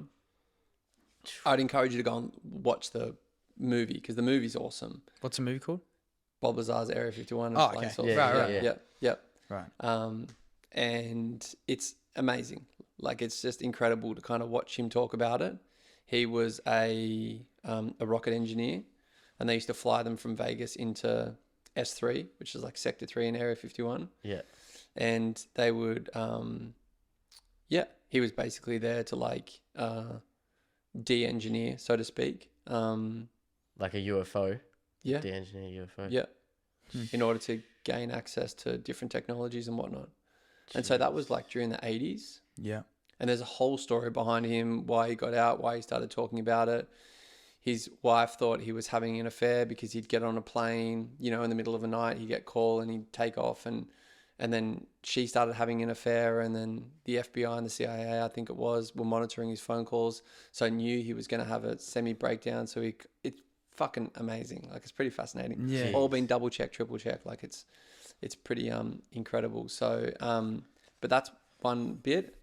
I'd encourage you to go and watch the movie because the movie's awesome. What's the movie called? Bob Lazar's Area 51 and Oh, flying okay. saucers. Right. Right. And it's amazing. Like, it's just incredible to kind of watch him talk about it. He was a rocket engineer, and they used to fly them from Vegas into S3, which is like Sector 3 in Area 51. Yeah. And they would, he was basically there to like de-engineer, so to speak. Like a UFO. Yeah. De-engineer UFO. Yeah. In order to gain access to different technologies and whatnot. And so that was like during the 80s. Yeah. And there's a whole story behind him, why he got out, why he started talking about it. His wife thought he was having an affair because he'd get on a plane, you know, in the middle of the night, he'd get called and he'd take off. And then she started having an affair. And then the FBI and the CIA, I think it was, were monitoring his phone calls. So knew he was going to have a semi-breakdown. So it's fucking amazing. Like, it's pretty fascinating. Yeah. All been double checked, triple checked. Like, it's pretty incredible. So, but that's one bit.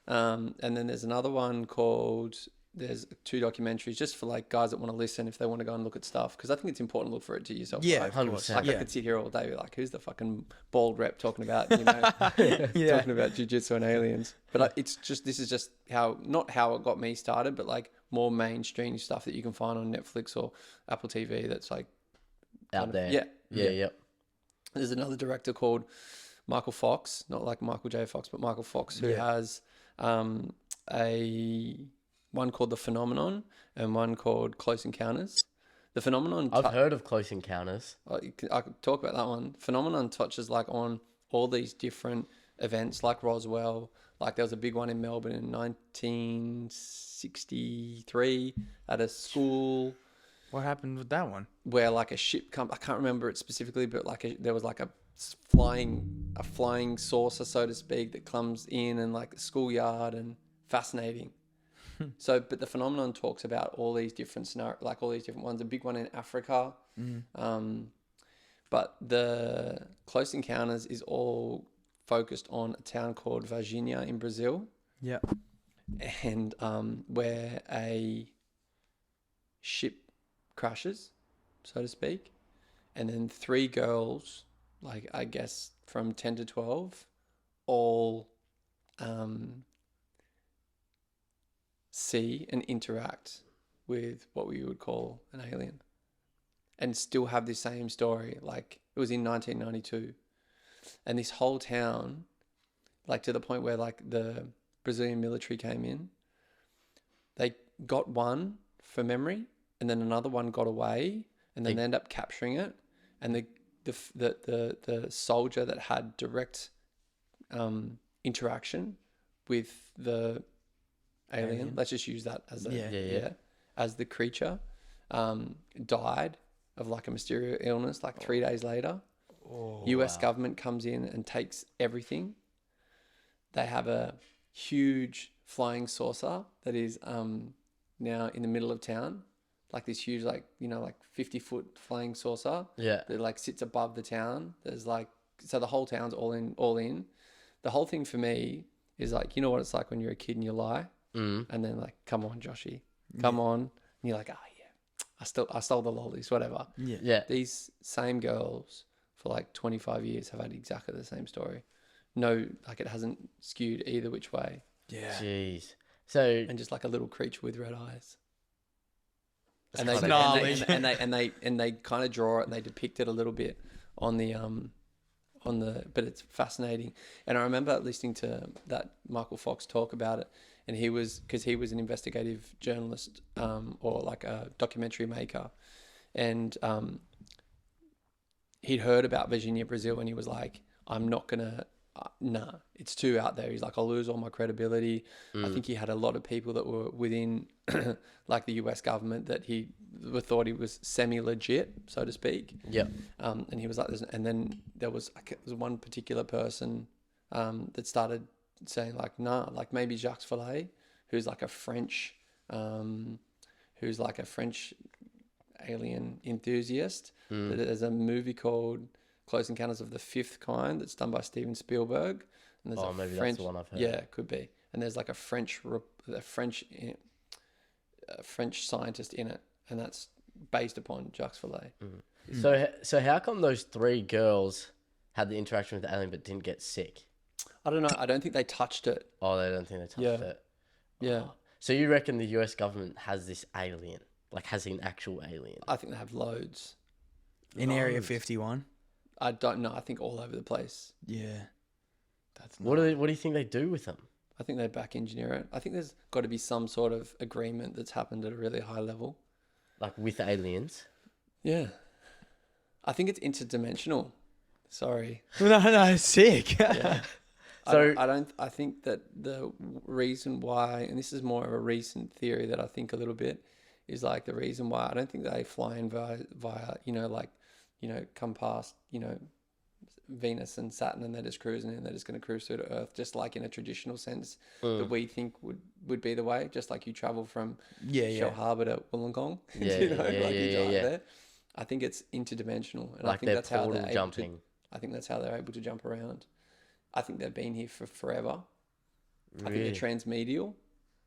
And then there's another one called, there's 2 documentaries just for like guys that want to listen if they want to go and look at stuff. Because I think it's important to look for it to yourself. Yeah, right? 100%. Like, I could sit here all day like, who's the fucking bald rep talking about, you know, talking about jiu-jitsu and aliens. But this is just not how it got me started, but like more mainstream stuff that you can find on Netflix or Apple TV that's like out there. Yeah. There's another director called Michael Fox, not like Michael J. Fox, but Michael Fox, who has a one called The Phenomenon and one called Close Encounters. The Phenomenon... I've heard of Close Encounters. I could talk about that one. Phenomenon touches like on all these different events like Roswell. Like, there was a big one in Melbourne in 1963 at a school. What happened with that one? Where like a ship I can't remember it specifically, but like there was like a flying saucer, so to speak, that comes in and like the schoolyard, and fascinating. So, but the Phenomenon talks about all these different scenarios, like all these different ones. A big one in Africa. But the Close Encounters is all focused on a town called Varginha in Brazil. Yeah. And where a ship crashes, so to speak, and then 3 girls, like I guess from 10 to 12, all see and interact with what we would call an alien, and still have the same story. Like, it was in 1992, and this whole town, like to the point where like the Brazilian military came in, they got one for memory, and then another one got away, and then they end up capturing it. And the soldier that had direct interaction with the alien, let's just use that as as the creature, died of like a mysterious illness like 3 days later. US government comes in and takes everything. They have a huge flying saucer that is now in the middle of town. Like this huge, like, you know, like 50-foot flying saucer. Yeah. That like sits above the town. There's like, so the whole town's all in. The whole thing for me is like, you know what it's like when you're a kid and you lie, and then like, come on, Joshy, come on, and you're like, I stole the lollies, whatever. Yeah. These same girls for like 25 years have had exactly the same story. No, like, it hasn't skewed either which way. Yeah. Jeez. So, and just like a little creature with red eyes. And they kind of draw it and they depict it a little bit on the but it's fascinating. And I remember listening to that Michael Fox talk about it, and because he was an investigative journalist or like a documentary maker, and he'd heard about Virginia, Brazil, and he was like, I'm not gonna it's too out there. He's like, I'll lose all my credibility. I think he had a lot of people that were within like the US government that he thought he was semi-legit, so to speak. Yeah. And he was like, and then there was one particular person that started saying like, nah, like maybe Jacques Vallée, who's like a French alien enthusiast. There's a movie called Close Encounters of the Fifth Kind that's done by Steven Spielberg. And there's maybe that's the one I've heard. Yeah, it could be. And there's like a French scientist in it, and that's based upon Jacques Vallée. So how come those 3 girls had the interaction with the alien but didn't get sick? I don't know. I don't think they touched it. Oh, they don't think they touched it. Yeah. Oh. So you reckon the US government has this alien, like has an actual alien? I think they have loads. In Area 51? I don't know. I think all over the place. Yeah. That's What do you think they do with them? I think they back engineer it. I think there's got to be some sort of agreement that's happened at a really high level. Like with aliens? Yeah. I think it's interdimensional. Sorry. No, sick. Yeah. So I think that the reason why, and this is more of a recent theory that I think a little bit, is like the reason why I don't think they fly in via come past, Venus and Saturn, and they're just cruising and they're just going to cruise through to Earth, just like in a traditional sense that we think would be the way, just like you travel from Shell Harbour to Wollongong. Yeah, you drive there. I think it's interdimensional, and like I think that's how they're jumping. I think that's how they're able to jump around. I think they've been here for forever. Really? I think they're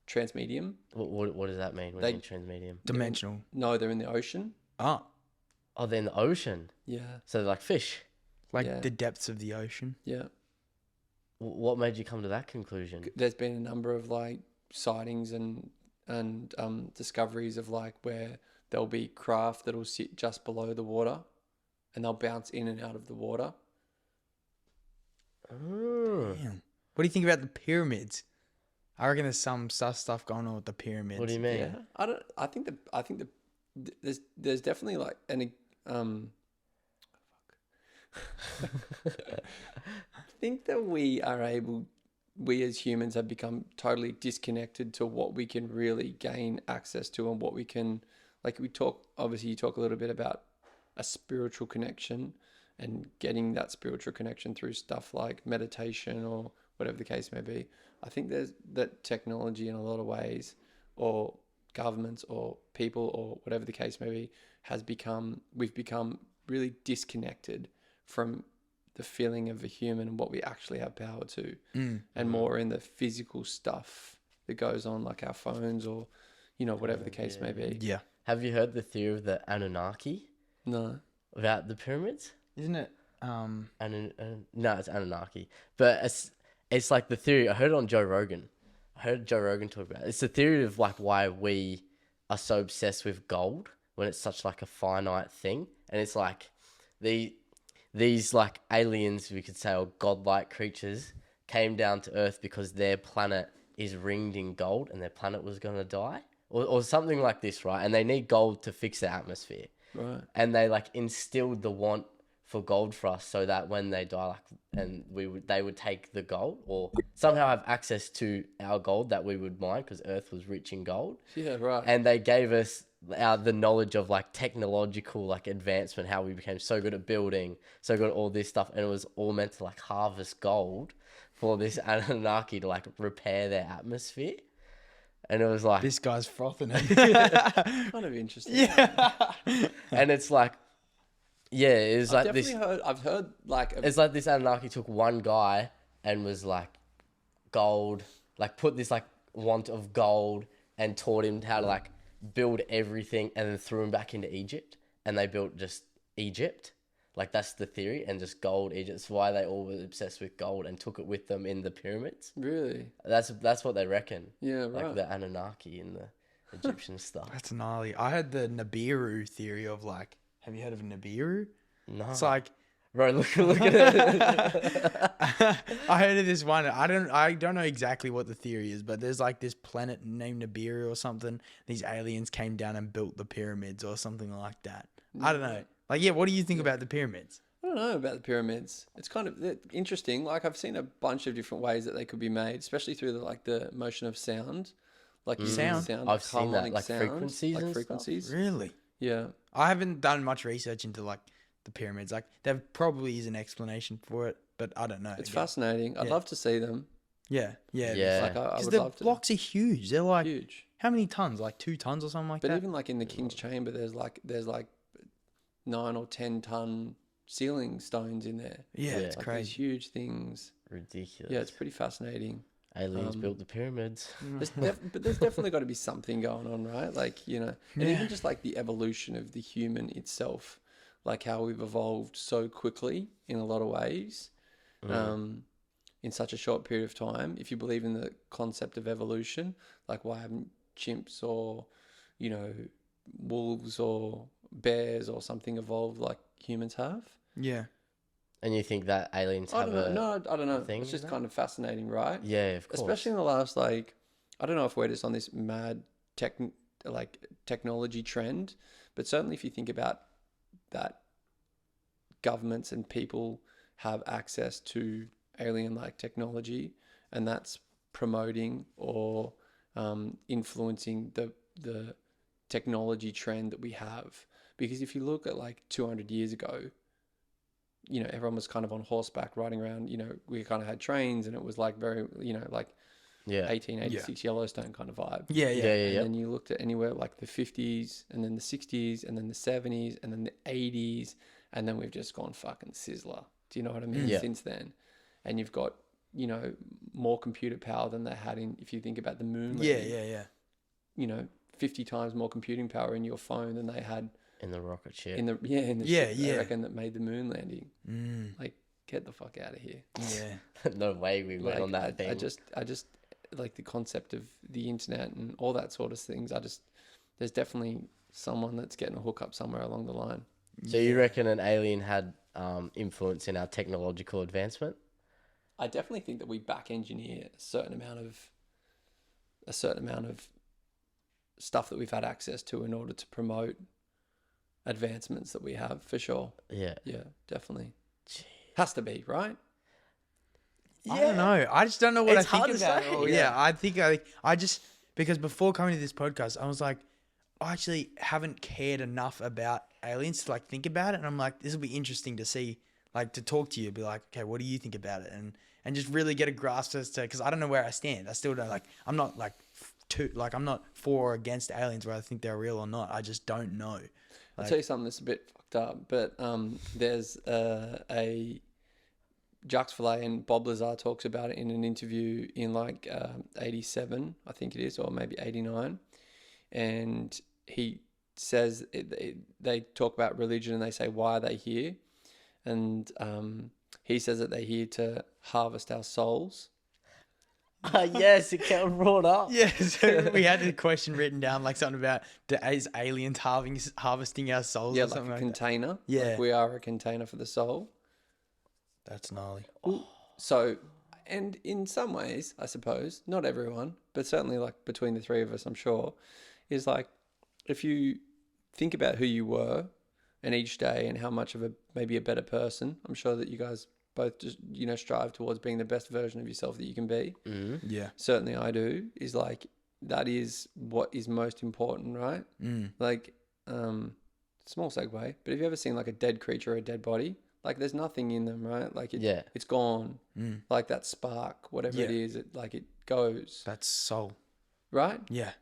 transmedium. What does that mean when you mean transmedium? Dimensional. No, they're in the ocean. Oh, they're in the ocean. Yeah. So they're like fish. the depths of the ocean. Yeah. What made you come to that conclusion? There's been a number of like sightings and discoveries of like where there'll be craft that'll sit just below the water, and they'll bounce in and out of the water. Oh. Damn. What do you think about the pyramids? I reckon there's some sus stuff going on with the pyramids. What do you mean? Yeah. I think there's definitely like I think that we as humans have become totally disconnected to what we can really gain access to, and what we can, like you talk a little bit about a spiritual connection and getting that spiritual connection through stuff like meditation or whatever the case may be. I think there's that technology in a lot of ways, or governments or people or whatever the case may be, we've become really disconnected from the feeling of a human and what we actually have power to, and more in the physical stuff that goes on, like our phones or, whatever the case may be. Yeah. Have you heard the theory of the Anunnaki? No. About the pyramids? Isn't it? No, it's Anunnaki. But it's like the theory. I heard it on Joe Rogan. I heard Joe Rogan talk about it. It's the theory of like why we are so obsessed with gold when it's such like a finite thing. And it's like these like aliens, we could say, or godlike creatures came down to Earth because their planet is ringed in gold and their planet was going to die. Or something like this, right? And they need gold to fix their atmosphere. Right. And they like instilled the want for gold for us, so that when they die, they would take the gold, or somehow have access to our gold that we would mine, because Earth was rich in gold. Yeah, right. And they gave us the knowledge of like technological like advancement, how we became so good at building, so good at all this stuff, and it was all meant to like harvest gold for this Anunnaki to like repair their atmosphere. And it was like, this guy's frothing it. Kind of interesting. Yeah. And it's like, yeah, it's like this. I've heard like It's like this Anunnaki took one guy and was like gold, like put this like want of gold and taught him how to like build everything, and then threw him back into Egypt, and they built just Egypt. Like that's the theory, and just gold Egypt. That's why they all were obsessed with gold and took it with them in the pyramids. Really? That's what they reckon. Yeah, right. Like the Anunnaki and the Egyptian stuff. That's gnarly. I had the Nibiru theory of like, have you heard of Nibiru? No. It's like, bro, look at it. I heard of this one. I don't know exactly what the theory is, but there's like this planet named Nibiru or something. These aliens came down and built the pyramids or something like that. I don't know. Like, yeah, what do you think about the pyramids? I don't know about the pyramids. It's kind of interesting. Like, I've seen a bunch of different ways that they could be made, especially through the motion of sound. Like Sound? I've seen that, harmonic like sound, frequencies like and frequencies. stuff. Really? Yeah. I haven't done much research into like the pyramids. Like, there probably is an explanation for it, but I don't know. It's fascinating. I'd love to see them. Yeah. Like, I Because would the love to. blocks are huge. They're like, Huge. how many tons? Like 2 tons or something like But that? even like in the King's Chamber, there's like 9 or 10 ton ceiling stones in there. Yeah, it's Like crazy. these huge things. Ridiculous. Yeah, it's pretty fascinating. Aliens built the pyramids. But there's definitely got to be something going on, right? Like, you know, and even just like the evolution of the human itself, like how we've evolved so quickly in a lot of ways, in such a short period of time. If you believe in the concept of evolution, like why haven't chimps or, you know, wolves or bears or something evolved like humans have? Yeah. And you think that aliens have I don't know. thing It's just kind of fascinating, right? Yeah, of course. Especially in the last, like, I don't know if we're just on this mad technology trend, but certainly if you think about that, governments and people have access to alien-like technology, and that's promoting or influencing the technology trend that we have. Because if you look at like 200 years ago, you know, everyone was kind of on horseback riding around, you know, we kind of had trains and it was like very, you know, like 1886 Yellowstone kind of vibe. Yeah. And then you looked at anywhere like the 50s and then the 60s and then the 70s and then the 80s. And then we've just gone fucking sizzler. Do you know what I mean? Since then. And you've got, you know, more computer power than they had in, if you think about the moon. Yeah. You know, 50 times more computing power in your phone than they had in the rocket ship. In the ship, I reckon, that made the moon landing. Like, get the fuck out of here. Yeah. No way we went on that thing. I just like the concept of the internet and all that sort of things. There's definitely someone that's getting a hookup somewhere along the line. So you reckon an alien had influence in our technological advancement? I definitely think that we back engineer a certain amount of stuff that we've had access to in order to promote advancements that we have, for sure. Yeah, definitely. Jeez. Has to be, right? I don't know. I just don't know what I think about it. I think I just, because before coming to this podcast, I was like, I actually haven't cared enough about aliens to like think about it, and I'm like, this will be interesting to see, like, to talk to you, be like, okay, what do you think about it, and just really get a grasp as to, because I don't know where I stand. I still don't, like, I'm not like I'm not for or against aliens where I think they're real or not. I just don't know. I'll tell you something that's a bit fucked up, but there's a Jacques Vallée, and Bob Lazar talks about it in an interview in like 87, I think it is, or maybe 89, and he says they talk about religion and they say, why are they here? And he says that they're here to harvest our souls. Yes, it got brought up. Yeah, so we had a question written down, like something about, is aliens harvesting our souls? Yeah, or something like a like container. That? Yeah, like we are a container for the soul. That's gnarly. So, and in some ways, I suppose, not everyone, but certainly like between the three of us, I'm sure, is like, if you think about who you were and each day and how much of maybe a better person, I'm sure that you guys both just, you know, strive towards being the best version of yourself that you can be. Mm-hmm. Yeah. Certainly I do, is like, that is what is most important, right? Like, small segue, but have you ever seen like a dead creature or a dead body? Like, there's nothing in them, right? Like, it's gone. Like that spark, whatever it is, it goes. That's soul. Right? Yeah.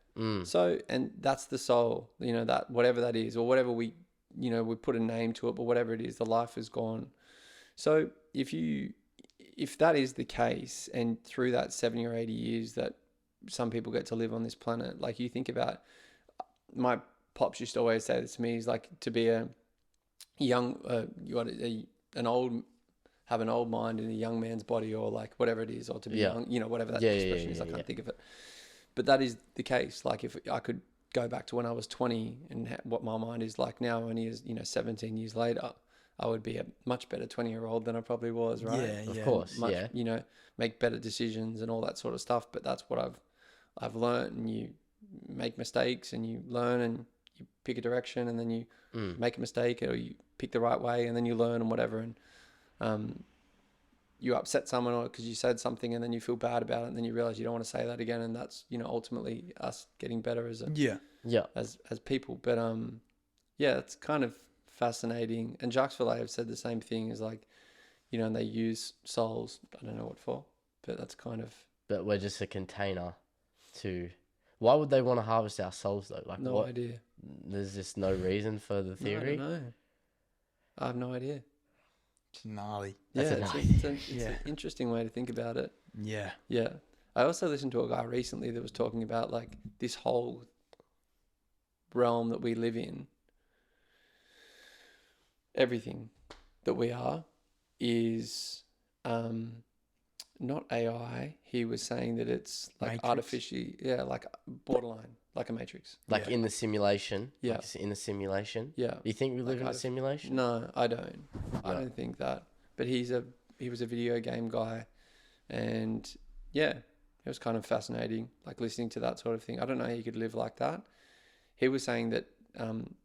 So, and that's the soul, you know, that whatever that is, or whatever we put a name to it, but whatever it is, the life is gone. So if that is the case, and through that 70 or 80 years that some people get to live on this planet, like, you think about, my pops used to always say this to me, is like, to be a young, you got have an old mind in a young man's body, or like whatever it is, or to be young, you know, whatever that expression is, I can't think of it. But that is the case. Like, if I could go back to when I was 20 and what my mind is like now, only as, 17 years later, I would be a much better 20-year-old than I probably was, right? Yeah, of course. Make better decisions and all that sort of stuff. But that's what I've learned. And you make mistakes and you learn and you pick a direction, and then you make a mistake, or you pick the right way, and then you learn and whatever. And you upset someone, or because you said something and then you feel bad about it, and then you realize you don't want to say that again. And that's, ultimately us getting better as as people. But it's kind of fascinating. And Jacques Vallée have said the same thing, is like, and they use souls, I don't know what for, but that's kind of... But we're just a container to... Why would they want to harvest our souls though? Like, no idea. There's just no reason for the theory? No, I don't know. I have no idea. It's gnarly. It's an interesting way to think about it. Yeah. Yeah. I also listened to a guy recently that was talking about like this whole realm that we live in. Everything that we are is not AI. He was saying that it's like Matrix? artificially, like borderline, like a matrix. Like in the simulation. Yeah. Like in the simulation. Yeah. Do you think we live in a simulation? No, I don't. I don't think that. But he was a video game guy, and yeah, it was kind of fascinating, like listening to that sort of thing. I don't know how you could live like that. He was saying that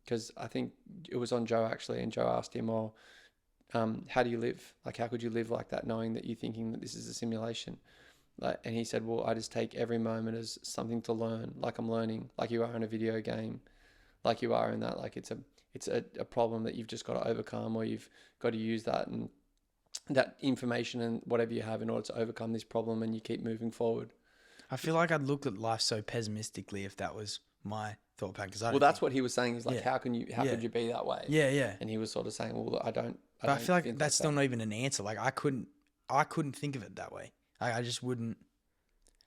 because I think it was on Joe actually, and Joe asked him, how do you live? Like, how could you live like that, knowing that you're thinking that this is a simulation? Like, and he said, well, I just take every moment as something to learn, like I'm learning, like you are in a video game, like you are in that. Like it's a problem that you've just got to overcome, or you've got to use that and that information and whatever you have in order to overcome this problem, and you keep moving forward. I feel like I'd look at life so pessimistically if that was my thought pattern. Well, that's what he was saying. Is like, how could you be that way? Yeah, yeah. And he was sort of saying, well, I don't. But I feel like that's still not even an answer. Like I couldn't think of it that way. I just wouldn't.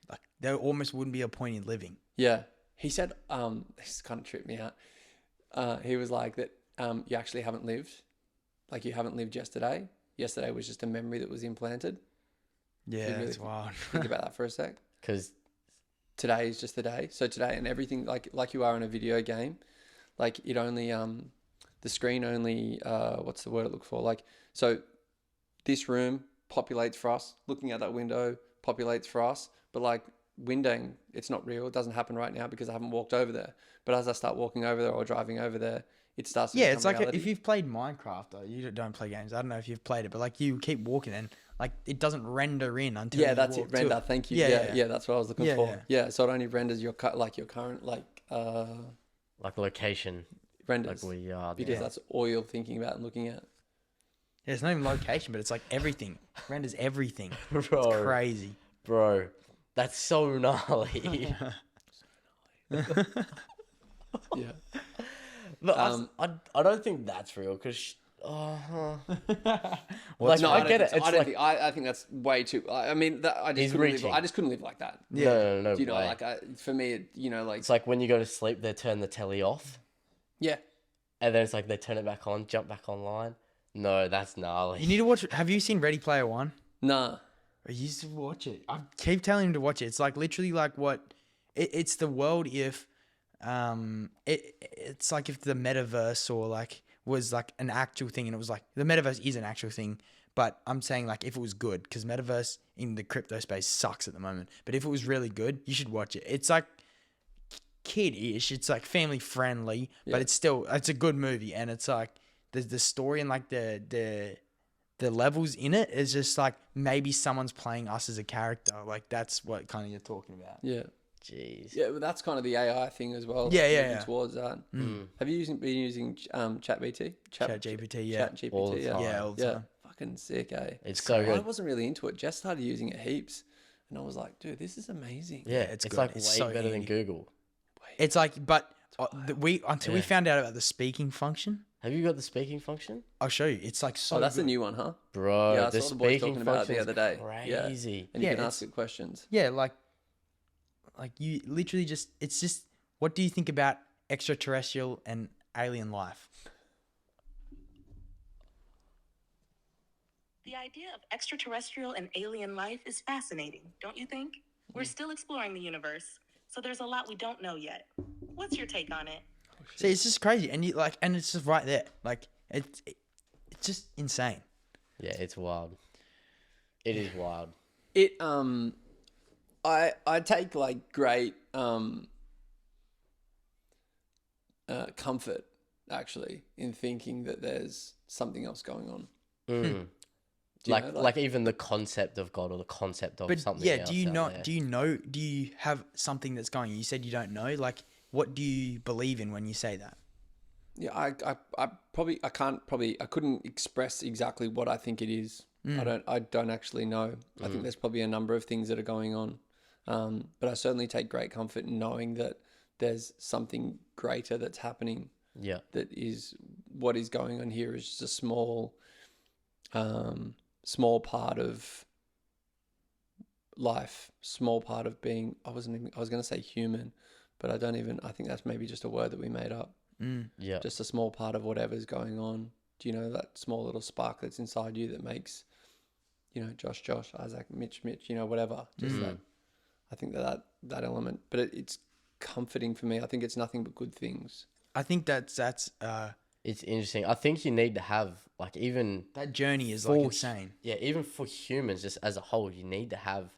Like there almost wouldn't be a point in living. Yeah, he said. This kind of tripped me out. He was like that. You actually haven't lived. Like you haven't lived yesterday. Yesterday was just a memory that was implanted. Yeah, really it's wild. Think about that for a sec. Because today is just the day. So today and everything, like you are in a video game, like it only the screen only what's the word I look for? Like, so this room populates for us. Looking out that window populates for us. But like windowing, it's not real. It doesn't happen right now because I haven't walked over there. But as I start walking over there or driving over there, it starts to become it's like reality. if you've played Minecraft, though, you don't play games. I don't know if you've played it, but like you keep walking and like it doesn't render in until you that's walk it. Render. Thank you. Yeah, that's what I was looking for. Yeah, so it only renders your current like location renders, like we are because that's all you're thinking about and looking at. Yeah, it's not even location, but it's like everything renders everything. Bro, it's crazy, bro. That's so gnarly. Yeah. But I don't think that's real because. Like, no, I get it. I think that's way too. I mean, I just couldn't live like that. Yeah, no. You know, like for me, like it's like when you go to sleep, they turn the telly off. Yeah. And then it's like they turn it back on, jump back online. No, that's gnarly. You need to watch. Have you seen Ready Player One? Nah. I used to watch it. I keep telling him to watch it. It's like literally like what it's the world if it's like if the metaverse or like was like an actual thing, and it was like the metaverse is an actual thing, but I'm saying like if it was good, because metaverse in the crypto space sucks at the moment, but if it was really good, you should watch it. It's like kid-ish, it's like family friendly, but it's a good movie, and it's like the story and like the levels in it is just like maybe someone's playing us as a character. Like that's what kind of you're talking about. Yeah. Jeez. Yeah, but that's kind of the AI thing as well. Yeah. Towards that. Have you been using ChatGPT? ChatGPT, yeah. ChatGPT, all the time. Yeah, all the time. Fucking sick, eh? It's so good. I wasn't really into it. Jess started using it heaps, and I was like, dude, this is amazing. Yeah, It's good. like It's way so better than handy. Google. It's like, but we found out about the speaking function. Have you got the speaking function? I'll show you. It's like so. Oh, that's good. a new one, huh? Bro, Yeah, I the saw the boys speaking talking about it the function other day. Crazy. Yeah. And you Yeah, can ask it questions. Yeah, like you literally just. It's just. What do you think about extraterrestrial and alien life? The idea of extraterrestrial and alien life is fascinating, don't you think? We're still exploring the universe, so there's a lot we don't know yet. What's your take on it? See, it's just crazy, and and it's just right there. Like it's just insane. Yeah, it's wild. It is wild. It I take like great comfort actually in thinking that there's something else going on. Like even the concept of God or the concept of something else. Do you out there. do you have something that's going on? You said you don't know. Like, what do you believe in when you say that? Yeah, I couldn't express exactly what I think it is. I don't actually know. I think there's probably a number of things that are going on. But I certainly take great comfort in knowing that there's something greater that's happening. Yeah. That is what is going on here is just a small part of life, small part of being, I was going to say human, but I think that's maybe just a word that we made up. Yeah. Just a small part of whatever's going on. Do you know that small little spark that's inside you that makes, you know, Josh, Isaac, Mitch, you know, whatever. Just that. I think that element, but it's comforting for me. I think it's nothing but good things. I think that's it's interesting. I think you need to have, like, even that journey is like insane. Yeah, even for humans, just as a whole, you need to have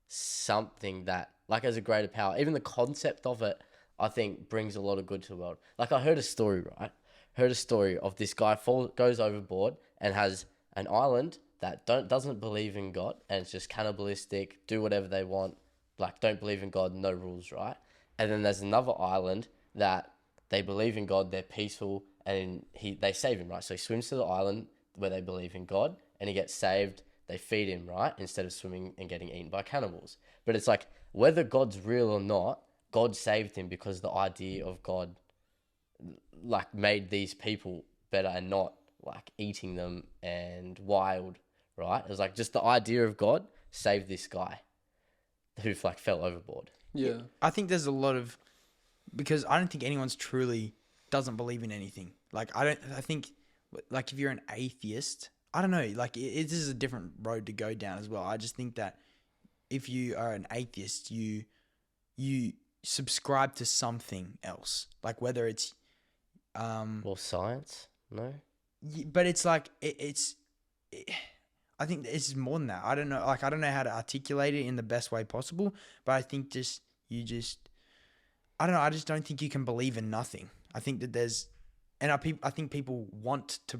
something that, like, as a greater power. Even the concept of it, I think, brings a lot of good to the world. Like, I heard a story, right? Of this guy goes overboard and has an island that doesn't believe in God, and it's just cannibalistic, do whatever they want, like, don't believe in God, no rules, right? And then there's another island that they believe in God, they're peaceful, and they save him, right? So he swims to the island where they believe in God, and he gets saved. They feed him, right? Instead of swimming and getting eaten by cannibals. But it's like, whether God's real or not, God saved him because the idea of God, like, made these people better and not, like, eating them and wild, right? It was like, just the idea of God saved this guy who, like, fell overboard. Yeah. I think there's a lot of, because I don't think anyone's truly doesn't believe in anything. Like, I think, like, if you're an atheist, I don't know, like, this is a different road to go down as well. I just think that if you are an atheist, you subscribe to something else, like, whether it's Or science, no? but it's like I think it's more than that. I don't know, like, I don't know how to articulate it in the best way possible, but I think I don't know, I just don't think you can believe in nothing. I think that there's, and I think people want to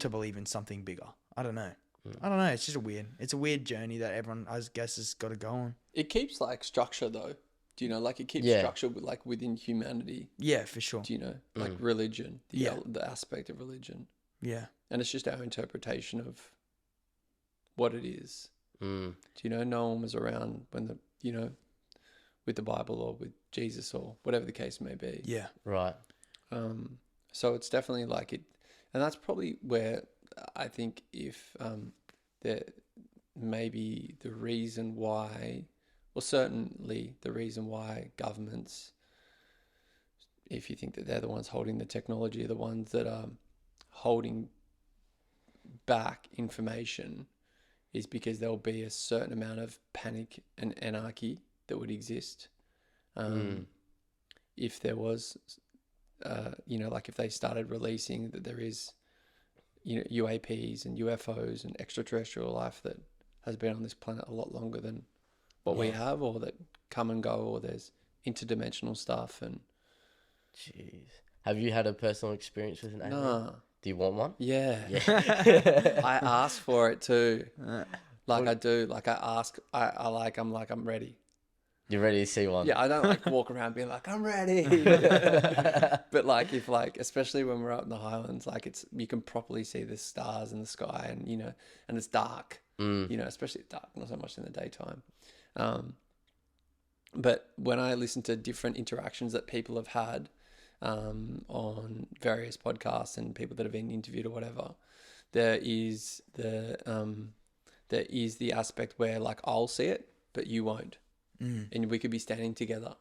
believe in something bigger. I don't know. It's just it's a weird journey that everyone, I guess, has got to go on. It keeps, like, structure though. Do you know, like, it keeps structure like within humanity. Yeah, for sure. Do you know, like, religion, the aspect of religion. Yeah. And it's just our interpretation of what it is. Do you know, no one was around when with the Bible or with Jesus or whatever the case may be. Yeah. Right. So it's definitely like it, and that's probably where I think if maybe the reason why, well, certainly the reason why governments, if you think that they're the ones holding the technology, are the ones that are holding back information, is because there'll be a certain amount of panic and anarchy that would exist. If there was, like, if they started releasing that there is, UAPs and UFOs and extraterrestrial life that has been on this planet a lot longer than what we have, or that come and go, or there's interdimensional stuff. And jeez, have you had a personal experience with an alien? Nah. Do you want one? Yeah. I ask for it too. Like, I do. Like, I ask. I'm ready. You're ready to see one? Yeah, I don't, like, walk around being like, I'm ready. But, like, if, like, especially when we're out in the Highlands, like, you can properly see the stars in the sky, and, and it's dark, especially at dark, not so much in the daytime. But when I listen to different interactions that people have had on various podcasts and people that have been interviewed or whatever, there is the aspect where, like, I'll see it, but you won't. And we could be standing together.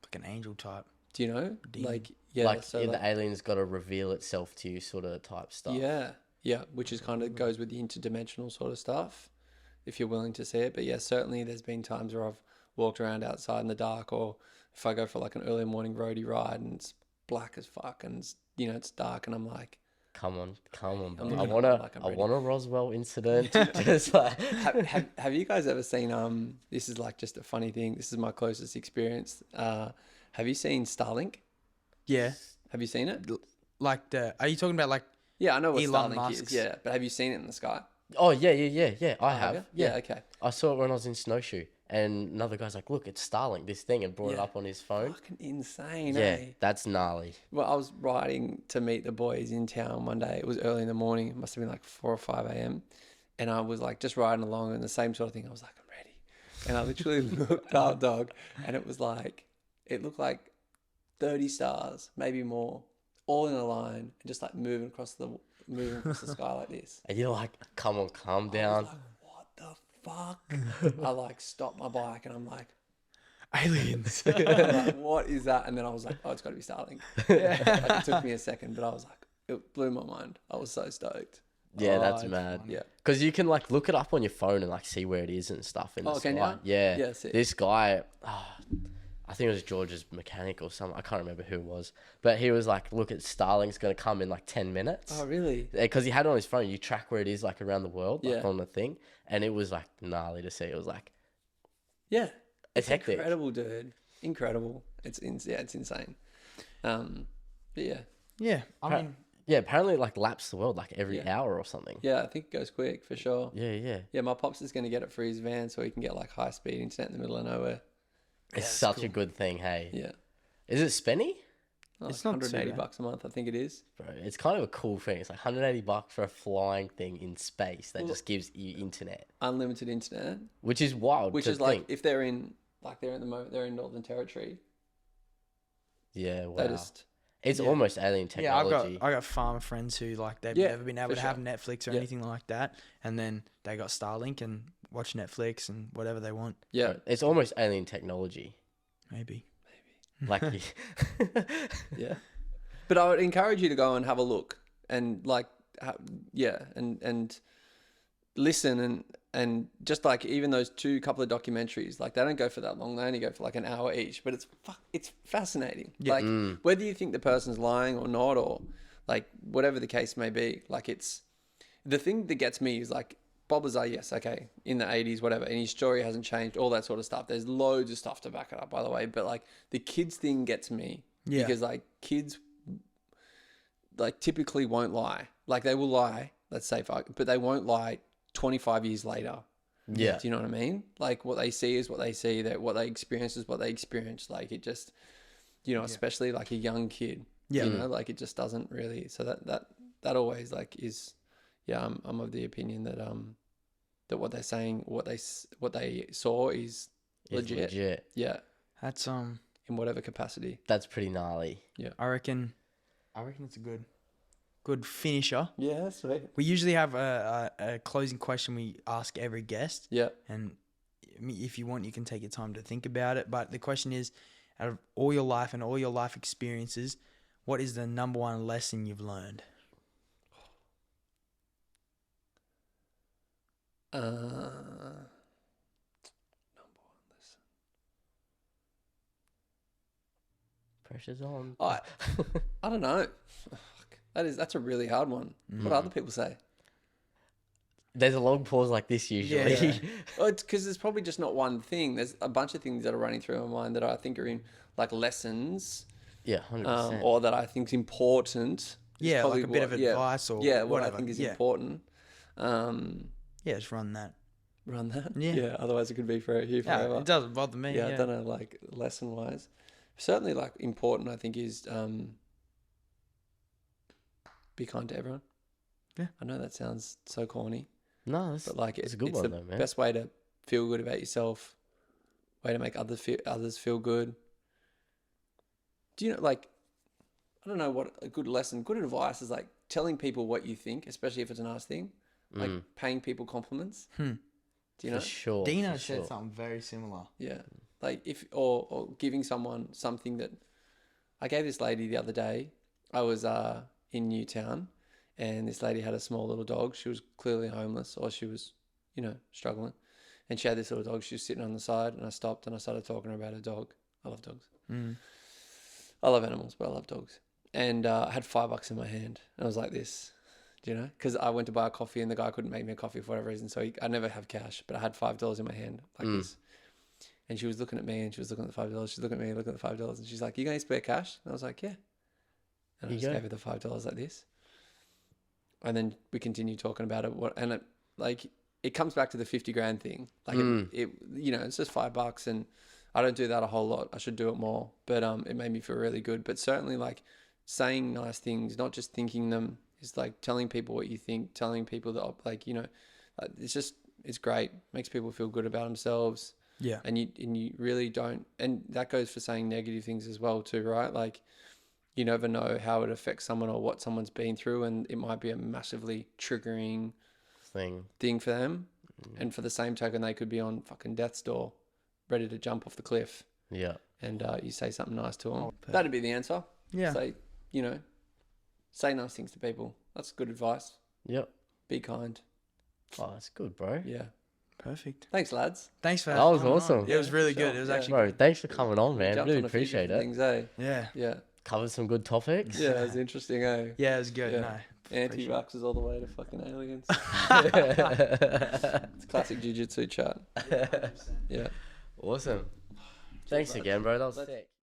Like an angel type. Do you know? Demon. Like, yeah. Like, so, the alien's got to reveal itself to you, sort of type stuff. Yeah. Yeah. Which is kind of goes with the interdimensional sort of stuff, if you're willing to see it. But yeah, certainly there's been times where I've walked around outside in the dark, or if I go for, like, an early morning roadie ride and it's black as fuck and it's, it's dark, and I'm like, Come on, bro. I'm I want a Roswell incident. Just like, have you guys ever seen this is, like, just a funny thing. This is my closest experience. Have you seen Starlink? Yeah. Have you seen it? Like, are you talking about, like, Yeah, I know what Elon Starlink Musk's? is. Yeah, but have you seen it in the sky? oh yeah. I have. you? Yeah. Okay. I saw it when I was in Snowshoe, and another guy's like, "Look, it's Starlink, this thing," and brought it up on his phone. Fucking insane. Yeah, Eh? that's gnarly. Well, I was riding to meet the boys in town one day. It was early in the morning. It must have been like 4 or 5 a.m. And I was, like, just riding along, and the same sort of thing. I was like, I'm ready. And I literally looked up, dog, and it was like, it looked like 30 stars, maybe more, all in a line, and just, like, moving across the sky like this. And you're like, "Come on, calm I down." was like, what the fuck? I like stopped my bike and I'm like, aliens. I'm like, what is that? And then I was like, oh, it's got to be Starlink. Like, it took me a second, but I was like, it blew my mind. I was so stoked. Yeah, that's mad. Yeah. Because you can like look it up on your phone and like see where it is and stuff in the sky. Can you? Yeah. Yeah, sick. This guy, I think it was George's mechanic or something. I can't remember who it was. But he was like, look, Starlink's going to come in like 10 minutes. Oh, really? Because he had it on his phone. You track where it is like around the world, like Yeah. on the thing. And it was like gnarly to see. It was like, Yeah. it's hectic. Incredible, dude. Incredible. It's insane. But yeah. Yeah, I mean, Yeah, apparently it like laps the world like every hour or something. Yeah, I think it goes quick for sure. Yeah. Yeah, my pops is going to get it for his van so he can get like high speed internet in the middle of nowhere. It's such a good thing, hey. Yeah. Is it spenny? Oh, It's like not too $180 bad. a month, I think it is. Bro, it's kind of a cool thing. It's like $180 for a flying thing in space that just gives you internet, Unlimited internet. which is wild. Which to is like, think. if they're in, like they're at the moment, they're in Northern Territory. Yeah, wow. They just, It's almost alien yeah, technology. I got farmer friends who like they've Yeah, never been able for to sure. have Netflix or Yeah. anything like that, and then they got Starlink and watch Netflix and whatever they want. yeah. It's almost alien technology. Maybe. Like, Yeah. But I would encourage you to go and have a look and like, and listen and just like even those couple of documentaries, like they don't go for that long. They only go for like an hour each, but it's fascinating. Like whether you think the person's lying or not, or like whatever the case may be, like it's the thing that gets me is like Bob Lazar, yes, okay, in the 80s, whatever, and his story hasn't changed, all that sort of stuff. There's loads of stuff to back it up, by the way, but like the kids thing gets me because like kids like typically won't lie. Like they will lie, let's say, but they won't lie 25 years later. yeah. Do you know what I mean? Like what they see is what they see, that what they experience is what they experience. Like it just, especially like a young kid, like it just doesn't really. So that always like is, I'm of the opinion that that what they're saying, what they saw is legit. Yeah, That's in whatever capacity. That's pretty gnarly. I reckon it's a good finisher. Yeah, sweet. We usually have a closing question we ask every guest. Yeah. And if you want, you can take your time to think about it. But the question is, out of all your life and all your life experiences, what is the number one lesson you've learned? Number one lesson. Pressure's on. I don't know. That's a really hard one. What do other people say? There's a long pause like this usually. Yeah. Well, it's because there's probably just not one thing. There's a bunch of things that are running through my mind that I think are in like lessons, Yeah, 100%. or that I think is important. Yeah, probably like a bit of advice or what whatever. I think is Yeah. important. Yeah, just run that. Run that. Yeah. Otherwise, it could be here Yeah, forever. it doesn't bother me. I don't know, like lesson wise, certainly like important. I think is be kind to everyone. Yeah. I know that sounds so corny, No, that's, but like it's a good it's one the though, man. best way to feel good about yourself. Way to make others feel good. Do you know, like, I don't know what a good lesson, good advice is like telling people what you think, especially if it's a nice thing, like paying people compliments. Do you know? For sure. Dino for said sure. something very similar. Yeah. Like if, or giving someone something that I gave this lady the other day. I was in Newtown and this lady had a small little dog. She was clearly homeless, or she was, struggling. And she had this little dog. She was sitting on the side and I stopped and I started talking to her about her dog. I love dogs. I love animals, but I love dogs. And I had $5 in my hand. And I was like this, because I went to buy a coffee and the guy couldn't make me a coffee for whatever reason. So I never have cash, but I had $5 in my hand like this. And she was looking at me and she was looking at the $5. She's looking at me, looking at the $5. And she's like, "You going to spare cash?" And I was like, "Yeah." And I just gave her the $5 like this. And then we continued talking about it. It comes back to the 50 grand thing. Like it's just $5 and I don't do that a whole lot. I should do it more, but it made me feel really good. But certainly like saying nice things, not just thinking them, is like telling people what you think, telling people that it's great. Makes people feel good about themselves. Yeah. And you really don't, and that goes for saying negative things as well too, right? Like you never know how it affects someone or what someone's been through, and it might be a massively triggering Thing for them. And for the same token, they could be on fucking death's door, ready to jump off the cliff. Yeah. And you say something nice to them. That'd be the answer. Yeah. Say, say nice things to people. That's good advice. Yep. Be kind. Oh, that's good, bro. Yeah. Perfect. Thanks, lads. Thanks for that. Was awesome. On. Yeah, it was really good. It was actually bro. Thanks for coming on, man. Jumped Really on appreciate it. Things, eh? Yeah. Yeah. Covered some good topics. Yeah, it was interesting, eh? Yeah, it was good. Yeah. No. Anti-vaxxers all the way to fucking aliens. It's classic jiu-jitsu chat. Yeah. Awesome. Thanks again, bro. That was sick.